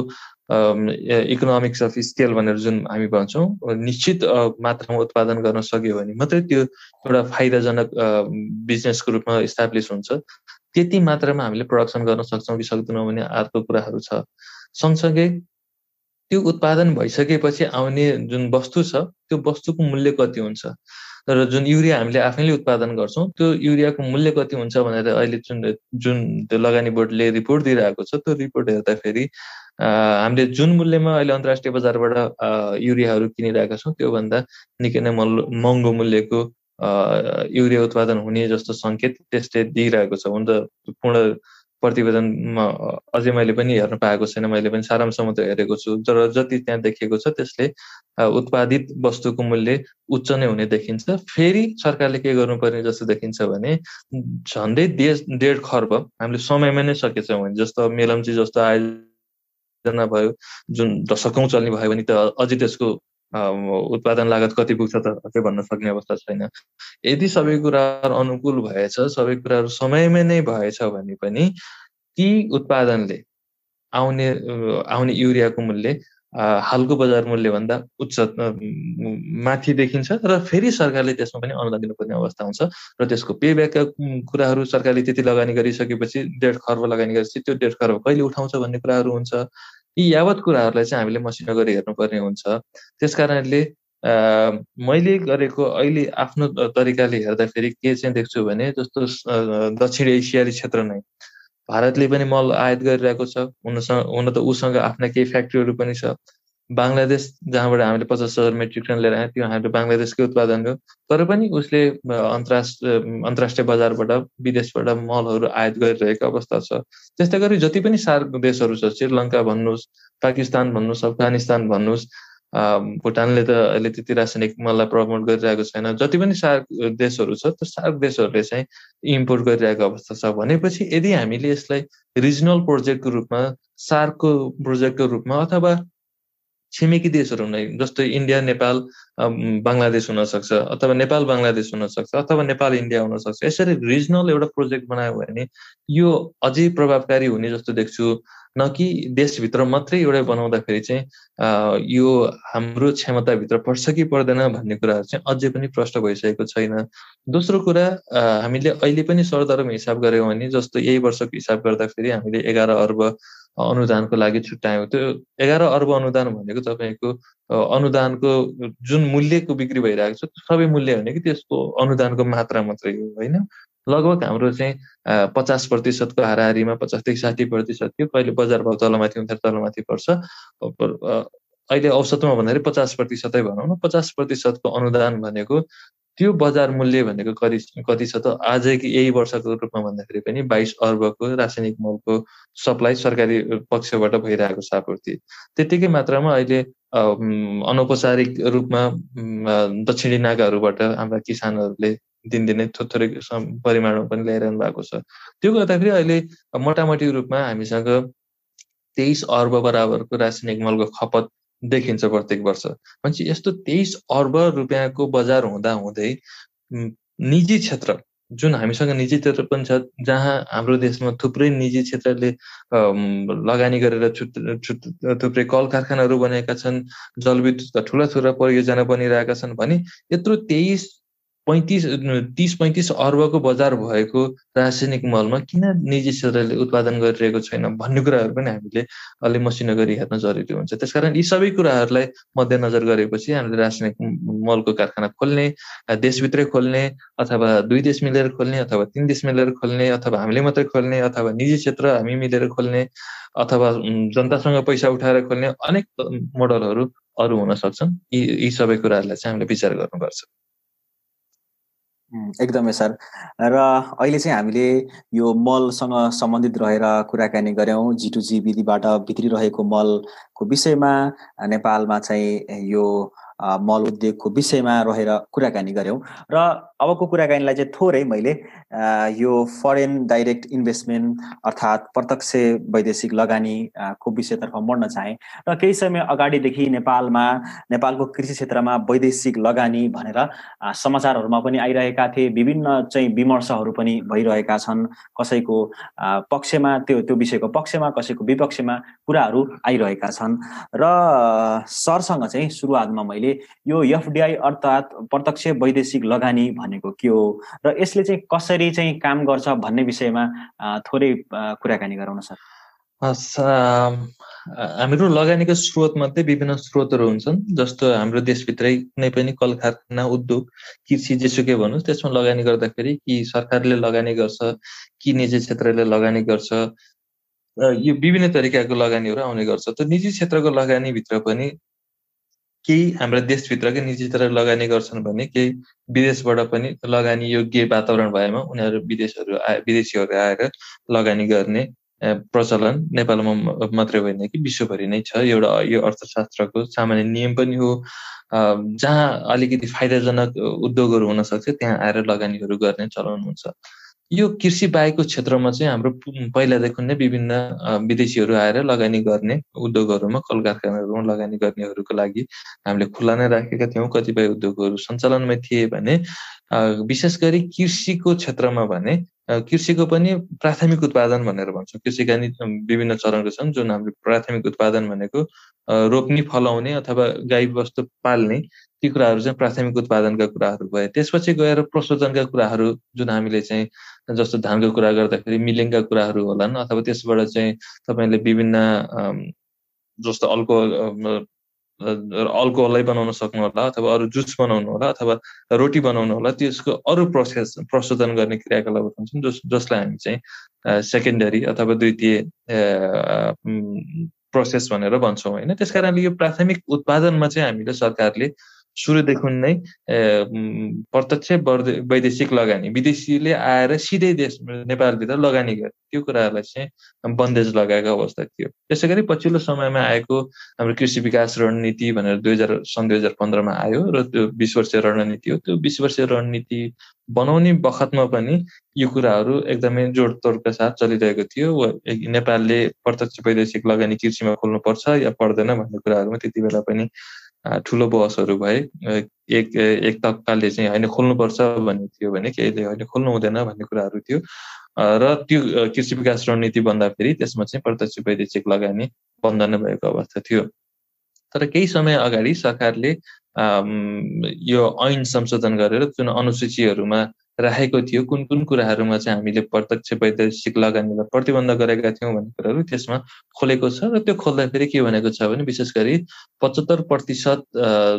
इकोनोमिक्स अफ स्केल भनेर जुन हामी भन्छौँ, निश्चित मात्रामा उत्पादन गर्न सक्यो भने मात्रै त्यो एउटा फाइदाजनक बिजनेसको रूपमा इस्टाब्लिस हुन्छ। त्यति मात्रामा हामीले प्रोडक्सन गर्न सक्छौँ कि सक्दैनौँ भने अर्को कुराहरू छ। सँगसँगै त्यो उत्पादन भइसकेपछि आउने जुन वस्तु छ त्यो वस्तुको मूल्य कति हुन्छ र जुन युरिया हामीले आफैले उत्पादन गर्छौँ त्यो युरियाको मूल्य कति हुन्छ भनेर अहिले जुन त्यो लगानी बोर्डले रिपोर्ट दिइरहेको छ, त्यो रिपोर्ट हेर्दाखेरि हामीले जुन मूल्यमा अहिले अन्तर्राष्ट्रिय बजारबाट युरियाहरू किनिरहेका छौँ त्योभन्दा निकै नै महँगो मूल्यको युरिया उत्पादन हुने जस्तो सङ्केत त्यसले दिइरहेको छ। हुन त पूर्ण प्रतिवेदनमा अझै मैले पनि हेर्न पाएको छैन, मैले पनि सारांश मात्रै हेरेको छु, तर जति त्यहाँ देखिएको छ त्यसले उत्पादित वस्तुको मूल्य उच्च नै हुने देखिन्छ। फेरि सरकारले के गर्नुपर्ने जस्तो देखिन्छ भने झन्डै 1.5 खर्ब हामीले समयमा नै सकेछौँ भने, जस्तो मेलम्ची जस्तो आयोजना भयो जुन दशकौँ चल्ने भयो भने त अझै त्यसको उत्पादन लागत कति पुग्छ त अझै भन्न सक्ने अवस्था छैन। यदि सबै कुराहरू अनुकूल भएछ, सबै कुराहरू समयमै नै भएछ भने पनि ती उत्पादनले आउने युरियाको मूल्य हालको बजार मूल्यभन्दा उच्च माथि देखिन्छ र फेरि सरकारले त्यसमा पनि अनुदान दिनुपर्ने अवस्था हुन्छ र त्यसको पेब्याकका कुराहरू सरकारले त्यति लगानी गरिसकेपछि 1.5 खर्ब लगानी गरेपछि त्यो 1.5 खर्ब कहिले उठाउँछ भन्ने कुराहरू हुन्छ। यी यावत कुराहरूलाई चाहिँ हामीले मसिनो गरी हेर्नुपर्ने हुन्छ। त्यसकारणले मैले गरेको अहिले आफ्नो तरिकाले हेर्दाखेरि के चाहिँ देख्छु भने, जस्तो दक्षिण एसियाली क्षेत्र नै भारतले पनि मल आयात गरिरहेको छ, हुन त उसँग आफ्ना केही फ्याक्ट्रीहरू पनि छ। बङ्गलादेश जहाँबाट हामीले 50,000 मेट्रिक टन लिएर आयौँ त्यो हाम्रो बङ्गलादेशकै उत्पादन हो, तर पनि उसले अन्तर्राष्ट्रिय बजारबाट विदेशबाट मलहरू आयात गरिरहेको अवस्था छ। त्यस्तै गरी जति पनि सार्क देशहरू छ, श्रीलङ्का भन्नुहोस्, पाकिस्तान भन्नुहोस्, अफगानिस्तान भन्नुहोस्, भुटानले त अहिले त्यति रासायनिक मललाई प्रमोट गरिरहेको छैन, जति पनि सार्क देशहरू छ त्यो सार्क देशहरूले चाहिँ इम्पोर्ट गरिरहेको अवस्था छ। भनेपछि यदि हामीले यसलाई रिजनल प्रोजेक्टको रूपमा, सार्कको प्रोजेक्टको रूपमा अथवा छिमेकी देशहरू नै, जस्तो इन्डिया नेपाल बङ्गलादेश हुनसक्छ, अथवा नेपाल बङ्गलादेश हुनसक्छ, अथवा नेपाल इन्डिया हुनसक्छ। यसरी रिजनल एउटा प्रोजेक्ट बनायो भने यो अझै प्रभावकारी हुने जस्तो देख्छु। न कि देशभित्र मात्रै एउटा बनाउँदाखेरि चाहिँ यो हाम्रो क्षमताभित्र पर्छ कि पर्दैन भन्ने कुराहरू चाहिँ अझै पनि प्रष्ट भइसकेको छैन। दोस्रो कुरा, हामीले अहिले पनि सरदरम हिसाब गऱ्यौँ भने, जस्तो यही वर्षको हिसाब गर्दाखेरि हामीले 11 अर्ब अनुदानको लागि छुट्यायौँ। त्यो 11 अर्ब अनुदान भनेको तपाईँको अनुदानको जुन मूल्यको बिक्री भइरहेको छ त्यो सबै मूल्य होइन कि त्यसको अनुदानको मात्रा मात्रै हो, होइन। लगभग हाम्रो चाहिँ 50% हाराहारीमा 50देखि 60% थियो। कहिले बजार भाउ तलमाथि हुन्छ, तलमाथि पर्छ। अहिले औसतमा भन्दाखेरि 50% भनौँ न। 50% अनुदान भनेको त्यो बजार मूल्य भनेको कति छ त? आजकै यही वर्षको रूपमा भन्दाखेरि पनि 22 अर्बको रासायनिक मलको सप्लाई सरकारी पक्षबाट भइरहेको छ आपूर्ति। त्यतिकै मात्रामा अहिले अनौपचारिक रूपमा दक्षिणी नाकाहरूबाट हाम्रा किसानहरूले दिनदिनै थोरै परिमाणमा पनि ल्याइरहनु भएको छ। त्यो गर्दाखेरि अहिले मोटामोटी रूपमा हामीसँग 23 अर्ब बराबरको रासायनिक मलको खपत देखिन्छ प्रत्येक वर्ष। भनेपछि यस्तो 23 अर्ब रुपियाँको बजार हुँदै निजी क्षेत्र, जुन हामीसँग निजी क्षेत्र पनि छ, जहाँ हाम्रो देशमा थुप्रै निजी क्षेत्रले लगानी गरेर थुप्रै कल कारखानाहरू बनेका छन्, जलविद्युतका ठुला परियोजना बनिरहेका छन् भने यत्रो 30-35 अर्बको बजार भएको रासायनिक मलमा किन निजी क्षेत्रले उत्पादन गरिरहेको छैन भन्ने कुराहरू पनि हामीले अलि मसिनो गरी हेर्न जरुरी हुन्छ। त्यसकारण यी सबै कुराहरूलाई मध्यनजर गरेपछि हामीले रासायनिक मलको कारखाना खोल्ने, देशभित्रै खोल्ने, अथवा 2 देश मिलेर खोल्ने, अथवा 3 देश मिलेर खोल्ने, अथवा हामीले मात्रै खोल्ने, अथवा निजी क्षेत्र हामी मिलेर खोल्ने, अथवा जनतासँग पैसा उठाएर खोल्ने, अनेक मोडलहरू अरू हुन सक्छन्। यी सबै कुराहरूलाई चाहिँ हामीले विचार गर्नुपर्छ। एकदमै सर। र अहिले चाहिँ हामीले यो मलसँग सम्बन्धित रहेर कुराकानी गऱ्यौँ। G2G विधिबाट भित्रिरहेको मलको विषयमा, नेपालमा चाहिँ यो मल उद्योगको विषयमा रहेर कुराकानी गऱ्यौँ। र अबको कुराकानीलाई चाहिँ थोरै मैले यो फरेन डाइरेक्ट इन्भेस्टमेन्ट अर्थात् प्रत्यक्ष वैदेशिक लगानीको विषयतर्फ मोड्न चाहेँ। र केही समय अगाडिदेखि नेपालको कृषि क्षेत्रमा वैदेशिक लगानी भनेर समाचारहरूमा पनि आइरहेका थिए। विभिन्न चाहिँ विमर्शहरू पनि भइरहेका छन्। कसैको पक्षमा त्यो विषयको पक्षमा, कसैको विपक्षमा कुराहरू आइरहेका छन्। र सरसँग चाहिँ सुरुवातमा मैले यो एफडीआई अर्थात् प्रत्यक्ष वैदेशिक लगानी भनेको के हो र यसले चाहिँ कसरी चाहिँ काम गर्छ भन्ने विषयमा थोरै कुराकानी गरौँ न सर। हाम्रो लगानीको स्रोत मध्ये विभिन्न स्रोतहरू हुन्छन्। जस्तो हाम्रो देशभित्रै कुनै पनि कल कारखाना, उद्योग, कृषि जेसुकै भन्नुहोस्, त्यसमा लगानी गर्दाखेरि कि सरकारले लगानी गर्छ कि निजी क्षेत्रले लगानी गर्छ, यो विभिन्न तरिकाको लगानीहरू आउने गर्छ। त निजी क्षेत्रको लगानीभित्र पनि केही हाम्रा देशभित्रकै निजी क्षेत्र लगानी गर्छन् भने केही विदेशबाट पनि लगानी योग्य वातावरण भएमा उनीहरू विदेशीहरू आएर लगानी गर्ने प्रचलन नेपालमा मात्रै होइन कि विश्वभरि नै छ। एउटा यो अर्थशास्त्रको सामान्य नियम पनि हो। जहाँ अलिकति फाइदाजनक उद्योगहरू हुन सक्छ त्यहाँ आएर लगानीहरू गर्ने चलन हुन्छ। यो कृषि बाहेकको क्षेत्रमा चाहिँ हाम्रो पहिलादेखि नै विभिन्न विदेशीहरू आएर लगानी गर्ने उद्योगहरूमा, कल कारखानाहरूमा लगानी गर्नेहरूको लागि हामीले खुला नै राखेका थियौँ। कतिपय उद्योगहरू सञ्चालनमा थिए भने विशेष गरी कृषिको क्षेत्रमा भने कृषिको पनि प्राथमिक उत्पादन भनेर भन्छौँ। कृषिका विभिन्न चरणहरू छन्। जुन हाम्रो प्राथमिक उत्पादन भनेको रोप्ने, फलाउने अथवा गाई बस्तु पाल्ने, ती कुराहरू चाहिँ प्राथमिक उत्पादनका कुराहरू भए। त्यसपछि गएर प्रशोधनका कुराहरू, जुन हामीले चाहिँ जस्तो धानको कुरा गर्दाखेरि मिलिङका कुराहरू होलान्, अथवा त्यसबाट चाहिँ तपाईँले विभिन्न जस्तो अल्कोहलै बनाउन सक्नु होला, अथवा अरू जुस बनाउनु होला, अथवा रोटी बनाउनु होला। त्यसको अरू प्रशोधन गर्ने क्रियाकलापहरू हुन्छन् जसलाई हामी चाहिँ सेकेन्डरी अथवा द्वितीय प्रोसेस भनेर भन्छौँ, होइन। त्यसकारणले यो प्राथमिक उत्पादनमा चाहिँ हामीले सरकारले सुरुदेखि नै प्रत्यक्ष वैदेशिक लगानी विदेशीले आएर सिधै देश नेपालभित्र लगानी गरे त्यो कुराहरूलाई चाहिँ बन्देज लगाएको अवस्था थियो। त्यसै गरी पछिल्लो समयमा आएको हाम्रो कृषि विकास रणनीति भनेर सन् 2015मा आयो र त्यो 20 वर्षीय रणनीति हो। त्यो 20 वर्षीय रणनीति बनाउने बखतमा पनि यो कुराहरू एकदमै जोडतोडका साथ चलिरहेको थियो। नेपालले प्रत्यक्ष वैदेशिक लगानी कृषिमा खोल्नुपर्छ या पर्दैन भन्ने कुराहरूमा त्यति बेला पनि ठुलो बहसहरू भए। एक तबकाले चाहिँ होइन खोल्नुपर्छ भन्ने थियो भने केहीले होइन खोल्नु हुँदैन भन्ने कुराहरू थियो र त्यो कृषि विकास रणनीति बन्दाखेरि त्यसमा चाहिँ प्रत्यक्ष वैदेशिक लगानी बन्द नै भएको अवस्था थियो। तर केही समय अगाडि सरकारले यो ऐन संशोधन गरेर जुन अनुसूचीहरूमा राखेको थियो कुन कुन कुराहरूमा चाहिँ हामीले प्रत्यक्ष वैदेशिक लगानीलाई प्रतिबन्ध गरेका थियौँ भन्ने कुराहरू त्यसमा खोलेको छ र त्यो खोल्दाखेरि के भनेको छ भने विशेष गरी 75%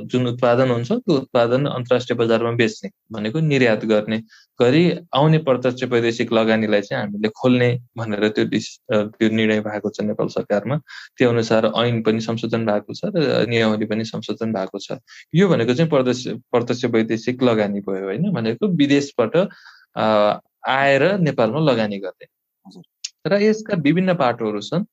जुन उत्पादन हुन्छ त्यो उत्पादन अन्तर्राष्ट्रिय बजारमा बेच्ने भनेको निर्यात गर्ने गरी आउने प्रत्यक्ष वैदेशिक लगानीलाई चाहिँ हामीले खोल्ने भनेर त्यो निर्णय भएको छ नेपाल सरकारमा। त्यो अनुसार ऐन पनि संशोधन भएको छ र नियमावली पनि संशोधन भएको छ। यो भनेको चाहिँ प्रत्यक्ष वैदेशिक लगानी भयो होइन, भनेको विदेशबाट आएर नेपालमा लगानी गर्ने। र यसका विभिन्न पाटोहरू छन्।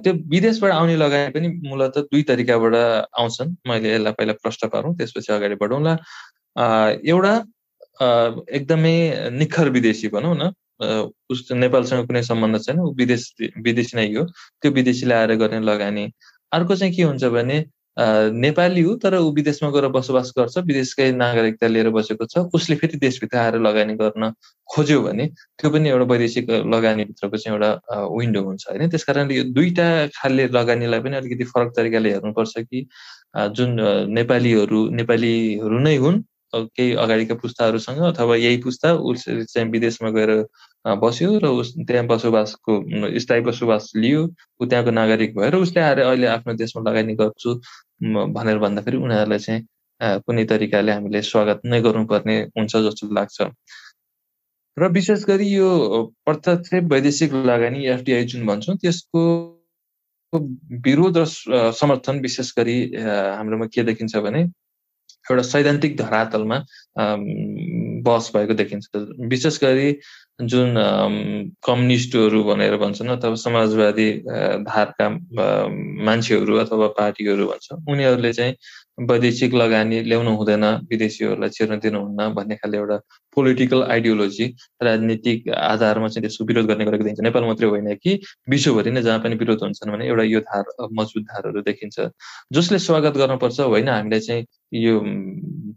त्यो विदेशबाट आउने लगानी पनि मूलतः दुई तरिकाबाट आउँछन्। मैले यसलाई पहिला प्रश्न पारौँ त्यसपछि अगाडि बढौँला। एउटा एकदमै निखर विदेशी भनौँ न, उस नेपालसँग कुनै सम्बन्ध छैन, ऊ विदेशी नै हो, त्यो विदेशीले आएर गर्ने लगानी। अर्को चाहिँ के हुन्छ भने नेपाली हो तर ऊ विदेशमा गएर बसोबास गर्छ, विदेशकै नागरिकता लिएर बसेको छ, उसले फेरि देशभित्र आएर लगानी गर्न खोज्यो भने त्यो पनि एउटा वैदेशिक लगानीभित्रको चाहिँ एउटा विन्डो हुन्छ होइन। त्यसकारणले यो दुईटा खालले लगानीलाई पनि अलिकति फरक तरिकाले हेर्नुपर्छ कि जुन नेपालीहरू नै हुन् केही अगाडिका पुस्ताहरूसँग अथवा यही पुस्ता उसले चाहिँ विदेशमा गएर बस्यो र उस त्यहाँ स्थायी बसोबास लियो, ऊ त्यहाँको नागरिक भएर उसले आएर अहिले आफ्नो देशमा लगानी गर्छु भनेर भन्दाखेरि उनीहरूलाई चाहिँ कुनै तरिकाले हामीले स्वागत नै गर्नुपर्ने हुन्छ जस्तो लाग्छ। र विशेष गरी यो प्रत्यक्ष वैदेशिक लगानी एफडीआई जुन भन्छौँ त्यसको विरोध र समर्थन विशेष गरी हाम्रोमा के देखिन्छ भने एउटा सैद्धान्तिक धरातलमा बहस भएको देखिन्छ। विशेष गरी जुन कम्युनिस्टहरू भनेर भन्छन् अथवा समाजवादी धारका मान्छेहरू अथवा पार्टीहरू भन्छ, उनीहरूले चाहिँ वैदेशिक लगानी ल्याउनु हुँदैन, विदेशीहरूलाई छिर्न दिनुहुन्न भन्ने खाले एउटा पोलिटिकल आइडियोलोजी राजनीतिक आधारमा चाहिँ त्यसको विरोध गर्ने गरेको देखिन्छ। नेपाल मात्रै होइन कि विश्वभरि नै जहाँ पनि विरोध हुन्छन् भने एउटा यो धार मजबुत धारहरू देखिन्छ जसले स्वागत गर्नुपर्छ। होइन, हामीलाई चाहिँ यो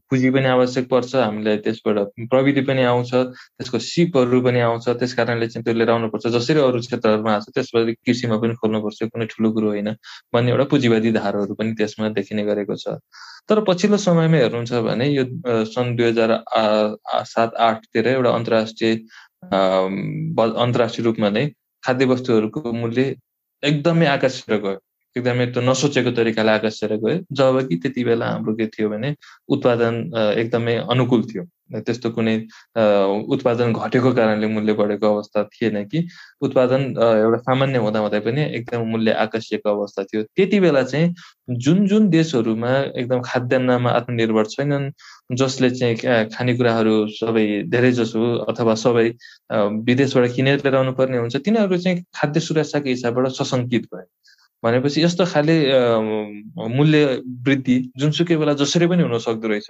पुँजी पनि आवश्यक पर्छ, हामीलाई त्यसबाट प्रविधि पनि आउँछ, त्यसको सिपहरू पनि आउँछ, त्यस कारणले चाहिँ त्यो लिएर आउनुपर्छ, जसरी अरू क्षेत्रहरूमा आएको छ त्यसपछि कृषिमा पनि खोल्नुपर्छ, कुनै ठुलो कुरो होइन भन्ने एउटा पुँजीवादी धारहरू पनि त्यसमा देखिने गरेको छ। तर पछिल्लो समयमा हेर्नुहुन्छ भने यो सन् 2007-08तिर एउटा अन्तर्राष्ट्रिय रूपमा नै खाद्य वस्तुहरूको मूल्य एकदमै आकाशतिर गयो, एकदमै त्यो नसोचेको तरिकाले आकाशतिर गयो, जबकि त्यति बेला हाम्रो के थियो भने उत्पादन एकदमै अनुकूल थियो, त्यस्तो कुनै उत्पादन घटेको कारणले मूल्य बढेको अवस्था थिएन कि उत्पादन एउटा सामान्य हुँदा हुँदै पनि एकदम मूल्य आकाशिएको अवस्था थियो। त्यति बेला चाहिँ जुन देशहरूमा एकदम खाद्यान्नमा आत्मनिर्भर छैनन्, जसले चाहिँ खानेकुराहरू सबै धेरै जसो अथवा सबै विदेशबाट किनेर लिएर आउनु पर्ने हुन्छ, तिनीहरू चाहिँ खाद्य सुरक्षाको हिसाबबाट सशङ्कित भए। भनेपछि यस्तो खाले मूल्य वृद्धि जुनसुकै बेला जसरी पनि हुन सक्दो रहेछ।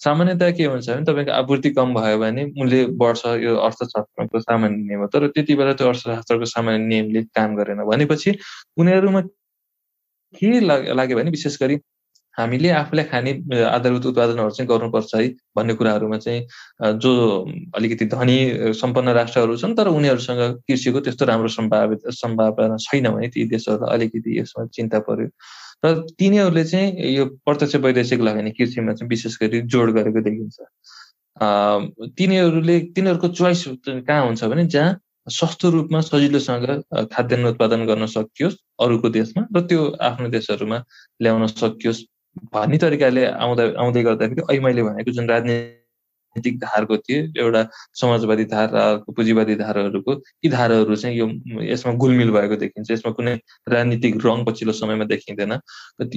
सामान्यतया के हुन्छ भने तपाईँको आपूर्ति कम भयो भने मूल्य बढ्छ, यो अर्थशास्त्रको सामान्य नियम हो। तर त्यति बेला त्यो अर्थशास्त्रको सामान्य नियमले काम गरेन। भनेपछि उनीहरूमा के लाग्यो भने विशेष गरी हामीले आफूलाई खाने आधारभूत उत्पादनहरू चाहिँ गर्नुपर्छ है भन्ने कुराहरूमा चाहिँ जो अलिकति धनी सम्पन्न राष्ट्रहरू छन् तर उनीहरूसँग कृषिको त्यस्तो राम्रो सम्भावना छैन भने ती देशहरूलाई अलिकति यसमा चिन्ता पर्यो र तिनीहरूले चाहिँ यो प्रत्यक्ष वैदेशिक लगानी कृषिमा चाहिँ विशेष गरी जोड गरेको देखिन्छ। तिनीहरूको चोइस कहाँ हुन्छ भने जहाँ सस्तो रूपमा सजिलोसँग खाद्यान्न उत्पादन गर्न सकियोस् अरूको देशमा र त्यो आफ्नो देशहरूमा ल्याउन सकियोस् भन्ने तरिकाले आउँदै गर्दाखेरि अहिले मैले भनेको जुन राजनीतिक राजनीतिक धारको थियो, एउटा समाजवादी धार र अर्को पुँजीवादी धारहरूको, यी धारहरू चाहिँ यसमा गुलमिल भएको देखिन्छ। यसमा कुनै राजनीतिक रङ पछिल्लो समयमा देखिँदैन।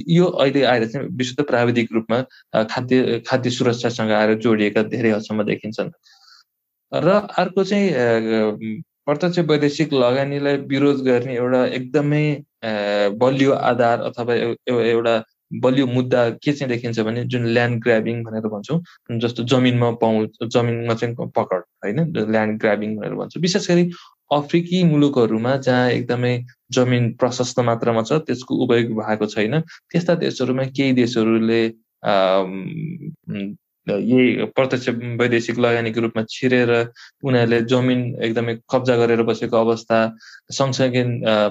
यो अहिले आएर चाहिँ विशुद्ध प्राविधिक रूपमा खाद्य सुरक्षासँग आएर जोडिएका धेरै हदसम्म देखिन्छन्। र अर्को चाहिँ प्रत्यक्ष वैदेशिक लगानीलाई विरोध गर्ने एउटा एकदमै बलियो आधार अथवा एउटा बलियो मुद्दा के चाहिँ देखिन्छ भने जुन ल्यान्ड ग्राबिङ भनेर भन्छौँ, जस्तो जमिनमा चाहिँ पकड, होइन, ल्यान्ड ग्राबिङ भनेर भन्छौँ। विशेष गरी अफ्रिकी मुलुकहरूमा जहाँ एकदमै जमिन प्रशस्त मात्रामा छ, त्यसको उपयोग भएको छैन, त्यस्ता देशहरूमा केही देशहरूले यही प्रत्यक्ष वैदेशिक लगानीको रूपमा छिरेर उनीहरूले जमिन एकदमै कब्जा गरेर बसेको अवस्था, सँगसँगै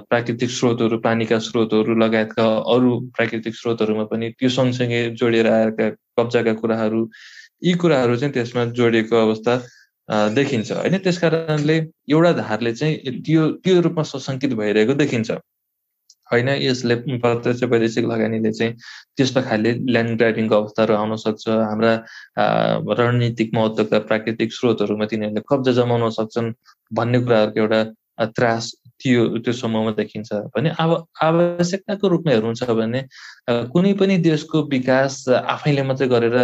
प्राकृतिक स्रोतहरू, पानीका स्रोतहरू लगायतका अरू प्राकृतिक स्रोतहरूमा पनि त्यो सँगसँगै जोडिएर आएका कब्जाका कुराहरू, यी कुराहरू चाहिँ त्यसमा जोडिएको अवस्था देखिन्छ, होइन। त्यस कारणले एउटा धारले चाहिँ त्यो रूपमा सशङ्कित भइरहेको देखिन्छ, होइन। यसले प्रत्यक्ष वैदेशिक लगानीले चाहिँ त्यस्तो खाले ल्यान्ड ग्राबिङको अवस्थाहरू आउन सक्छ। हाम्रा रणनीतिक महत्त्वका प्राकृतिक स्रोतहरूमा तिनीहरूले कब्जा जमाउन सक्छन् भन्ने कुराहरूको एउटा त्रास त्यो समूहमा देखिन्छ भने अब आवश्यकताको रूपमा हेर्नुहुन्छ भने कुनै पनि देशको विकास आफैले मात्रै गरेर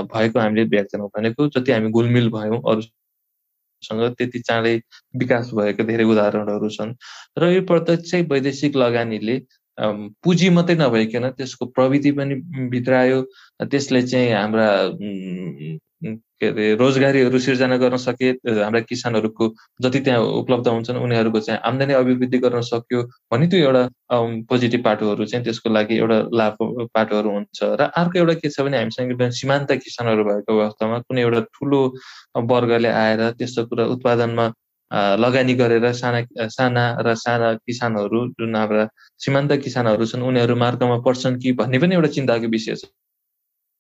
भएको हामीले देख्दैनौँ। भनेको जति हामी गुलमिल भयौँ अरूसँग त्यति चाँडै विकास भएको धेरै उदाहरणहरू छन्। र यो प्रत्यक्ष वैदेशिक लगानीले पुँजी मात्रै नभइकन त्यसको प्रविधि पनि भित्रायो। त्यसले चाहिँ हाम्रा के अरे रोजगारीहरू सिर्जना गर्न सके, हाम्रा किसानहरूको जति त्यहाँ उपलब्ध हुन्छन् उनीहरूको चाहिँ आम्दानी अभिवृद्धि गर्न सक्यो भने त्यो एउटा पोजिटिभ पाटोहरू चाहिँ त्यसको लागि एउटा लाभ पाटोहरू हुन्छ। र अर्को एउटा के छ भने हामीसँग सीमान्त किसानहरू भएको अवस्थामा कुनै एउटा ठुलो वर्गले आएर त्यस्तो कुरा उत्पादनमा लगानी गरेर साना किसानहरू जुन हाम्रा सीमान्त किसानहरू छन् उनीहरू मार्गमा पर्छन् कि भन्ने पनि एउटा चिन्ताको विषय छ।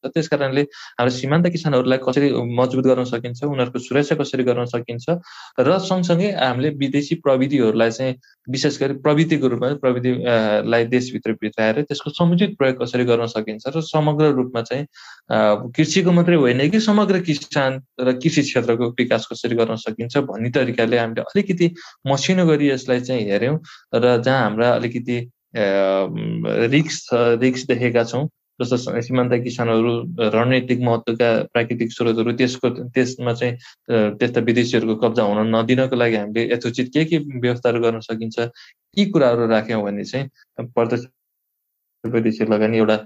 त्यस कारणले हाम्रो सीमान्त किसानहरूलाई कसरी मजबुत गर्न सकिन्छ, उनीहरूको सुरक्षा कसरी गर्न सकिन्छ, र सँगसँगै हामीले विदेशी प्रविधिहरूलाई चाहिँ विशेष गरी प्रविधिको रूपमा प्रविधिलाई देशभित्र भित्राएर त्यसको समुचित प्रयोग कसरी गर्न सकिन्छ र समग्र रूपमा चाहिँ कृषिको मात्रै होइन कि समग्र किसान र कृषि क्षेत्रको विकास कसरी गर्न सकिन्छ भन्ने तरिकाले हामीले अलिकति मसिनो गरी यसलाई चाहिँ हेऱ्यौँ। र जहाँ हाम्रा अलिकति रिक्स देखेका छौँ, जस्तो सीमान्त किसानहरू, रणनीतिक महत्त्वका प्राकृतिक स्रोतहरू, त्यसमा चाहिँ त्यस्ता विदेशीहरूको कब्जा हुन नदिनको लागि हामीले यथोचित के व्यवस्थाहरू गर्न सकिन्छ, यी कुराहरू राख्यौँ भने चाहिँ प्रत्यक्ष वैदेशिक लगानी एउटा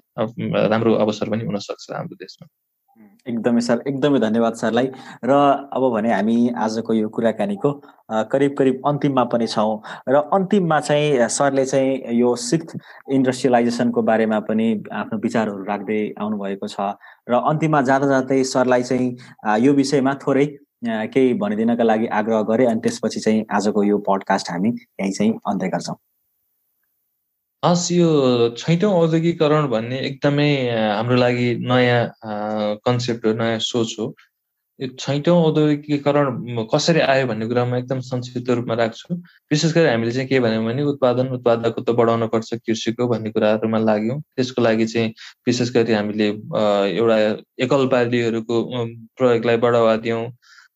राम्रो अवसर पनि हुन सक्छ हाम्रो देशमा। एकदमै सर, एकदमै धन्यवाद सरलाई। र अब भने हामी आजको यो कुराकानीको करिब अन्तिममा पनि छौँ र अन्तिममा चाहिँ सरले चाहिँ यो 6th इन्डस्ट्रियलाइजेसनको बारेमा पनि आफ्नो विचारहरू राख्दै आउनुभएको छ र अन्तिममा जाँदै सरलाई चाहिँ यो विषयमा थोरै केही भनिदिनका लागि आग्रह गरेँ अनि त्यसपछि चाहिँ आजको यो पडकास्ट हामी यहीँ चाहिँ अन्त्य गर्छौँ। हस्, यो 6औँ औद्योगिकरण भन्ने एकदमै हाम्रो लागि नयाँ कन्सेप्ट हो, नयाँ सोच हो। यो 6औँ औद्योगिकरण कसरी आयो भन्ने कुरामा एकदम संक्षिप्त रूपमा राख्छु। विशेष गरी हामीले चाहिँ के भन्यौँ भने उत्पादकत्व बढाउन पर्छ कृषिको भन्ने कुराहरूमा लाग्यौँ। त्यसको लागि चाहिँ विशेष गरी हामीले एउटा एकल बालीहरूको प्रयोगलाई बढावा दियौँ।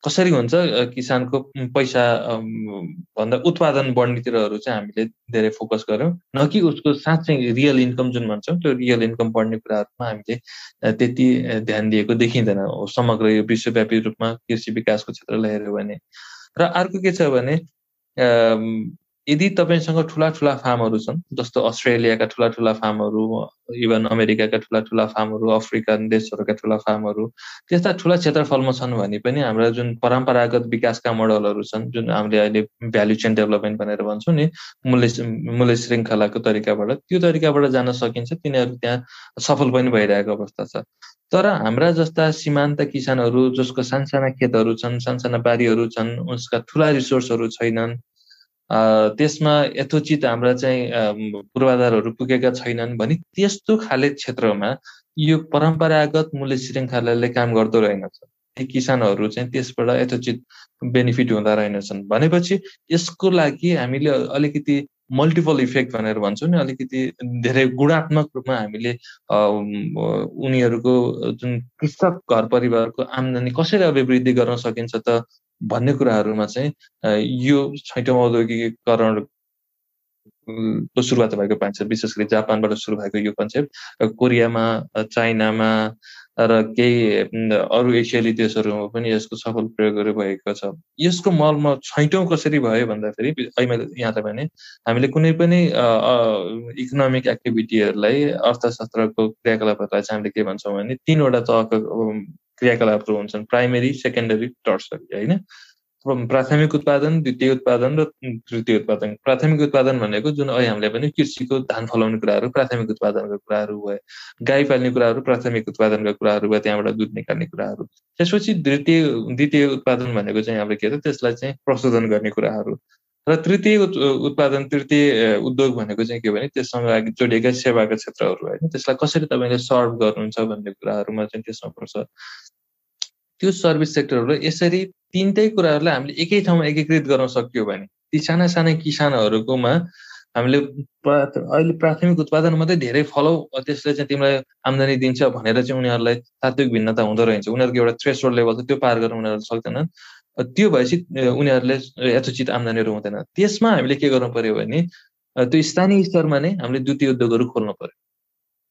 कसरी हुन्छ किसानको पैसा भन्दा उत्पादन बढ्नेतिरहरू चाहिँ हामीले धेरै फोकस गऱ्यौँ, न कि उसको साँच्चै रियल इन्कम जुन भन्छौँ त्यो रियल इन्कम बढ्ने कुराहरूमा हामीले त्यति ध्यान दिएको देखिँदैन समग्र यो विश्वव्यापी रूपमा कृषि विकासको क्षेत्रलाई हेऱ्यो भने। र अर्को के छ भने यदि तपाईसँग ठुला फार्महरू छन्, जस्तो अस्ट्रेलियाका ठुला फार्महरू, इभन अमेरिकाका ठुला फार्महरू, अफ्रिकन देशहरूका ठुला फार्महरू, त्यस्ता ठुला क्षेत्रफलमा छन् भने पनि हाम्रा जुन परम्परागत विकासका मोडलहरू छन्, जुन हामीले अहिले भ्याल्यु चेन डेभलपमेन्ट भनेर भन्छौँ नि, मूल्य श्रृङ्खलाको तरिकाबाट, त्यो तरिकाबाट जान सकिन्छ। तिनीहरू त्यहाँ सफल पनि भइरहेको अवस्था छ। तर हाम्रा जस्ता सीमान्त किसानहरू जसको सानसाना खेतहरू छन्, सानसाना बारीहरू छन्, उसका ठुला रिसोर्सहरू छैनन्, त्यसमा यथोचित हाम्रा चाहिँ पूर्वाधारहरू पुगेका छैनन् भने त्यस्तो खाले क्षेत्रमा यो परम्परागत मूल्य श्रृङ्खलाले काम गर्दो रहेनछ। ती किसानहरू चाहिँ त्यसबाट यथोचित बेनिफिट हुँदा रहेनछन्। भनेपछि यसको लागि हामीले अलिकति मल्टिपल इफेक्ट भनेर भन्छौँ नि, अलिकति धेरै गुणात्मक रूपमा हामीले उनीहरूको जुन कृषक घर परिवारको आम्दानी कसरी अभिवृद्धि गर्न सकिन्छ त भन्ने कुराहरूमा चाहिँ यो 6औं औद्योगिकीकरण को सुरुवात भएको पाइन्छ। विशेष गरी जापानबाट सुरु भएको यो कन्सेप्ट कोरियामा, चाइनामा र केही अरू एसियाली देशहरूमा पनि यसको सफल प्रयोगहरू भएको छ। यसको मलमा छैटौँ कसरी भयो भन्दाखेरि अहिले यहाँ भने हामीले कुनै पनि इकोनोमिक एक्टिभिटीहरूलाई, अर्थशास्त्रको क्रियाकलापहरूलाई चाहिँ हामीले के भन्छौँ भने 3वटा तहको क्रियाकलापहरू हुन्छन्, प्राइमेरी, सेकेन्डरी, टर्सरी, होइन। प्राथमिक उत्पादन, द्वितीय उत्पादन र तृतीय उत्पादन। प्राथमिक उत्पादन भनेको जुन अहिले हामीले पनि कृषिको धान फलाउने कुराहरू प्राथमिक उत्पादनका कुराहरू भयो, गाई पाल्ने कुराहरू प्राथमिक उत्पादनका कुराहरू भयो, त्यहाँबाट दुध निकाल्ने कुराहरू। त्यसपछि द्वितीय उत्पादन भनेको चाहिँ हाम्रो के हो, त्यसलाई चाहिँ प्रशोधन गर्ने कुराहरू, र तृतीय उत्पादन, तृतीय उद्योग भनेको चाहिँ के भने त्यससँग जोडिएका सेवाका क्षेत्रहरू, होइन। त्यसलाई कसरी तपाईँले सर्भ गर्नुहुन्छ भन्ने कुराहरूमा चाहिँ त्यसमा पर्छ। त्यो सर्भिस सेक्टरहरू यसरी तीनटै कुराहरूलाई हामीले एकै ठाउँमा एकीकृत गर्न सक्यो भने ती साना साना किसानहरूकोमा हामीले अहिले प्राथमिक उत्पादन मात्रै धेरै फलौ, त्यसले चाहिँ तिमीलाई आम्दानी दिन्छ भनेर चाहिँ उनीहरूलाई तात्विक भिन्नता हुँदो रहेछ। उनीहरूको एउटा थ्रेसहोल्ड लेभल छ, त्यो पार गर्न उनीहरू सक्दैनन्। त्यो भएपछि उनीहरूले यथोचित आम्दानीहरू हुँदैन। त्यसमा हामीले के गर्नु पर्यो भने त्यो स्थानीय स्तरमा नै हामीले द्वितीय उद्योगहरू खोल्नु पर्यो।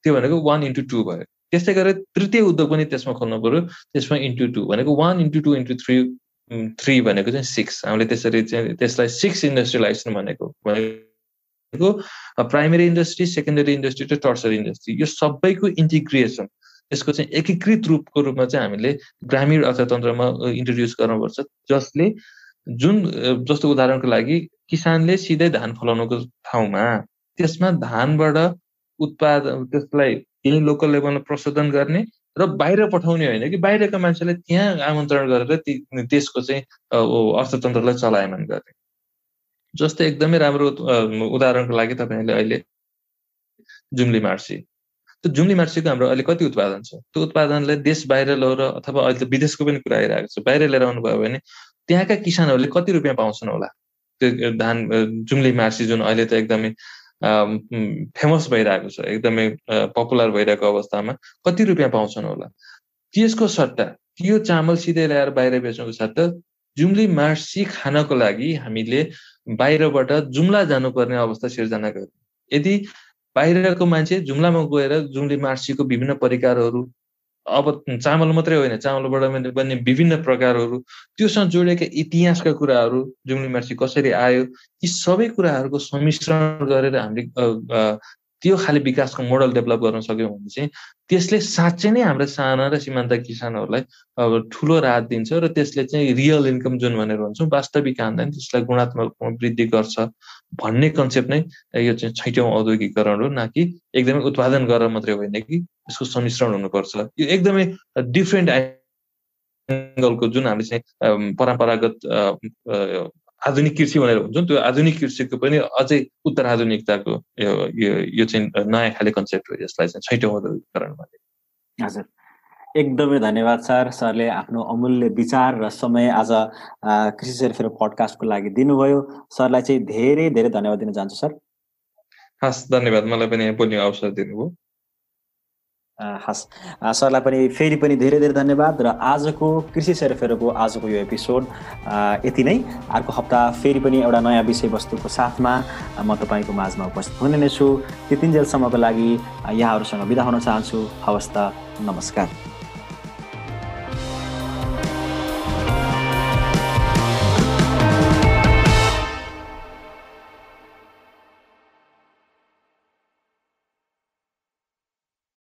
त्यो भनेको 1x2 भयो। त्यस्तै गरेर तृतीय उद्योग पनि त्यसमा खोल्नु पर्यो, त्यसमा x2 भनेको 1x2 x3 3 भनेको चाहिँ 6। हामीले त्यसरी चाहिँ त्यसलाई 6 इन्डस्ट्रियलाइजेसन भनेको प्राइमेरी इन्डस्ट्री, सेकेन्डरी इन्डस्ट्री र टर्सरी इन्डस्ट्री, यो सबैको इन्टिग्रेसन, यसको चाहिँ एकीकृत रूपको रूपमा चाहिँ हामीले ग्रामीण अर्थतन्त्रमा इन्ट्रोड्युस गर्नुपर्छ, जसले जस्तो उदाहरणको लागि किसानले सिधै धान फलाउनुको ठाउँमा त्यसमा धानबाट उत्पादन त्यसलाई यही लोकल लेभलमा प्रशोधन गर्ने र बाहिर पठाउने होइन कि बाहिरका मान्छेलाई त्यहाँ आमन्त्रण गरेर त्यसको चाहिँ अर्थतन्त्रलाई चलायमान गर्ने। जस्तै एकदमै राम्रो उदाहरणको लागि तपाईँले अहिले जुम्ली मार्सी, त्यो जुम्ली मार्सीको हाम्रो अहिले कति उत्पादन छ, त्यो उत्पादनलाई देश बाहिर लगेर अथवा अहिले त विदेशको पनि कुरा आइरहेको छ, बाहिर लिएर आउनुभयो भने त्यहाँका किसानहरूले कति रुपियाँ पाउँछन् होला। त्यो धान जुम्ली मार्सी जुन अहिले त एकदमै फेमस भइरहेको छ, एकदमै पपुलर भइरहेको अवस्थामा कति रुपियाँ पाउँछन् होला। त्यसको सट्टा त्यो चामल सिधै ल्याएर बाहिर बेच्नुको सट्टा जुम्ली मार्सी खानको लागि हामीले बाहिरबाट जुम्ला जानुपर्ने अवस्था सिर्जना गर्यो। यदि बाहिरको मान्छे जुम्लामा गएर जुम्ली मार्सीको विभिन्न परिकारहरू, अब चामल मात्रै होइन, चामलबाट बन्ने विभिन्न प्रकारहरू, त्योसँग जोडिएका इतिहासका कुराहरू, जुम्ली मार्सी कसरी आयो, यी सबै कुराहरूको सम्मिश्रण गरेर हामीले त्यो खाले विकासको मोडल डेभलप गर्न सक्यौँ भने चाहिँ त्यसले साँच्चै नै हाम्रो साना र सीमान्त किसानहरूलाई अब ठुलो राहत दिन्छ र त्यसले चाहिँ रियल इन्कम जुन भनेर भन्छौँ वास्तविक आम्दानी, त्यसलाई गुणात्मक वृद्धि गर्छ भन्ने कन्सेप्ट नै यो चाहिँ 6औं औद्योगिकीकरण हो, न कि एकदमै उत्पादन गरेर मात्रै होइन कि यसको सम्मिश्रण हुनुपर्छ। यो एकदमै डिफ्रेन्ट एङ्गलको जुन हामीले चाहिँ परम्परागत आधुनिक कृषि भनेर भन्छौँ, त्यो आधुनिक कृषिको पनि अझै उत्तराधुनिकताको यो चाहिँ नयाँ खाले कन्सेप्ट हो। यसलाई चाहिँ 6औं औद्योगिकीकरण भने। हजुर, एकदमै धन्यवाद सर। सरले आफ्नो अमूल्य विचार र समय आज कृषि सेरफेर पडकास्टको लागि दिनुभयो। सरलाई चाहिँ धेरै धेरै धन्यवाद दिन चाहन्छु सर। हस्, धन्यवाद, मलाई पनि बोल्ने अवसर दिनुभयो। हस्, सरलाई पनि फेरि पनि धेरै धेरै धन्यवाद। र आजको कृषि सेरफेरको आजको यो एपिसोड यति नै। अर्को हप्ता फेरि पनि एउटा नयाँ विषयवस्तुको साथमा म तपाईँको माझमा उपस्थित हुने नै छु। त्यतिन्जेलसम्मको लागि यहाँहरूसँग बिदा हुन चाहन्छु। हवस् त, नमस्कार।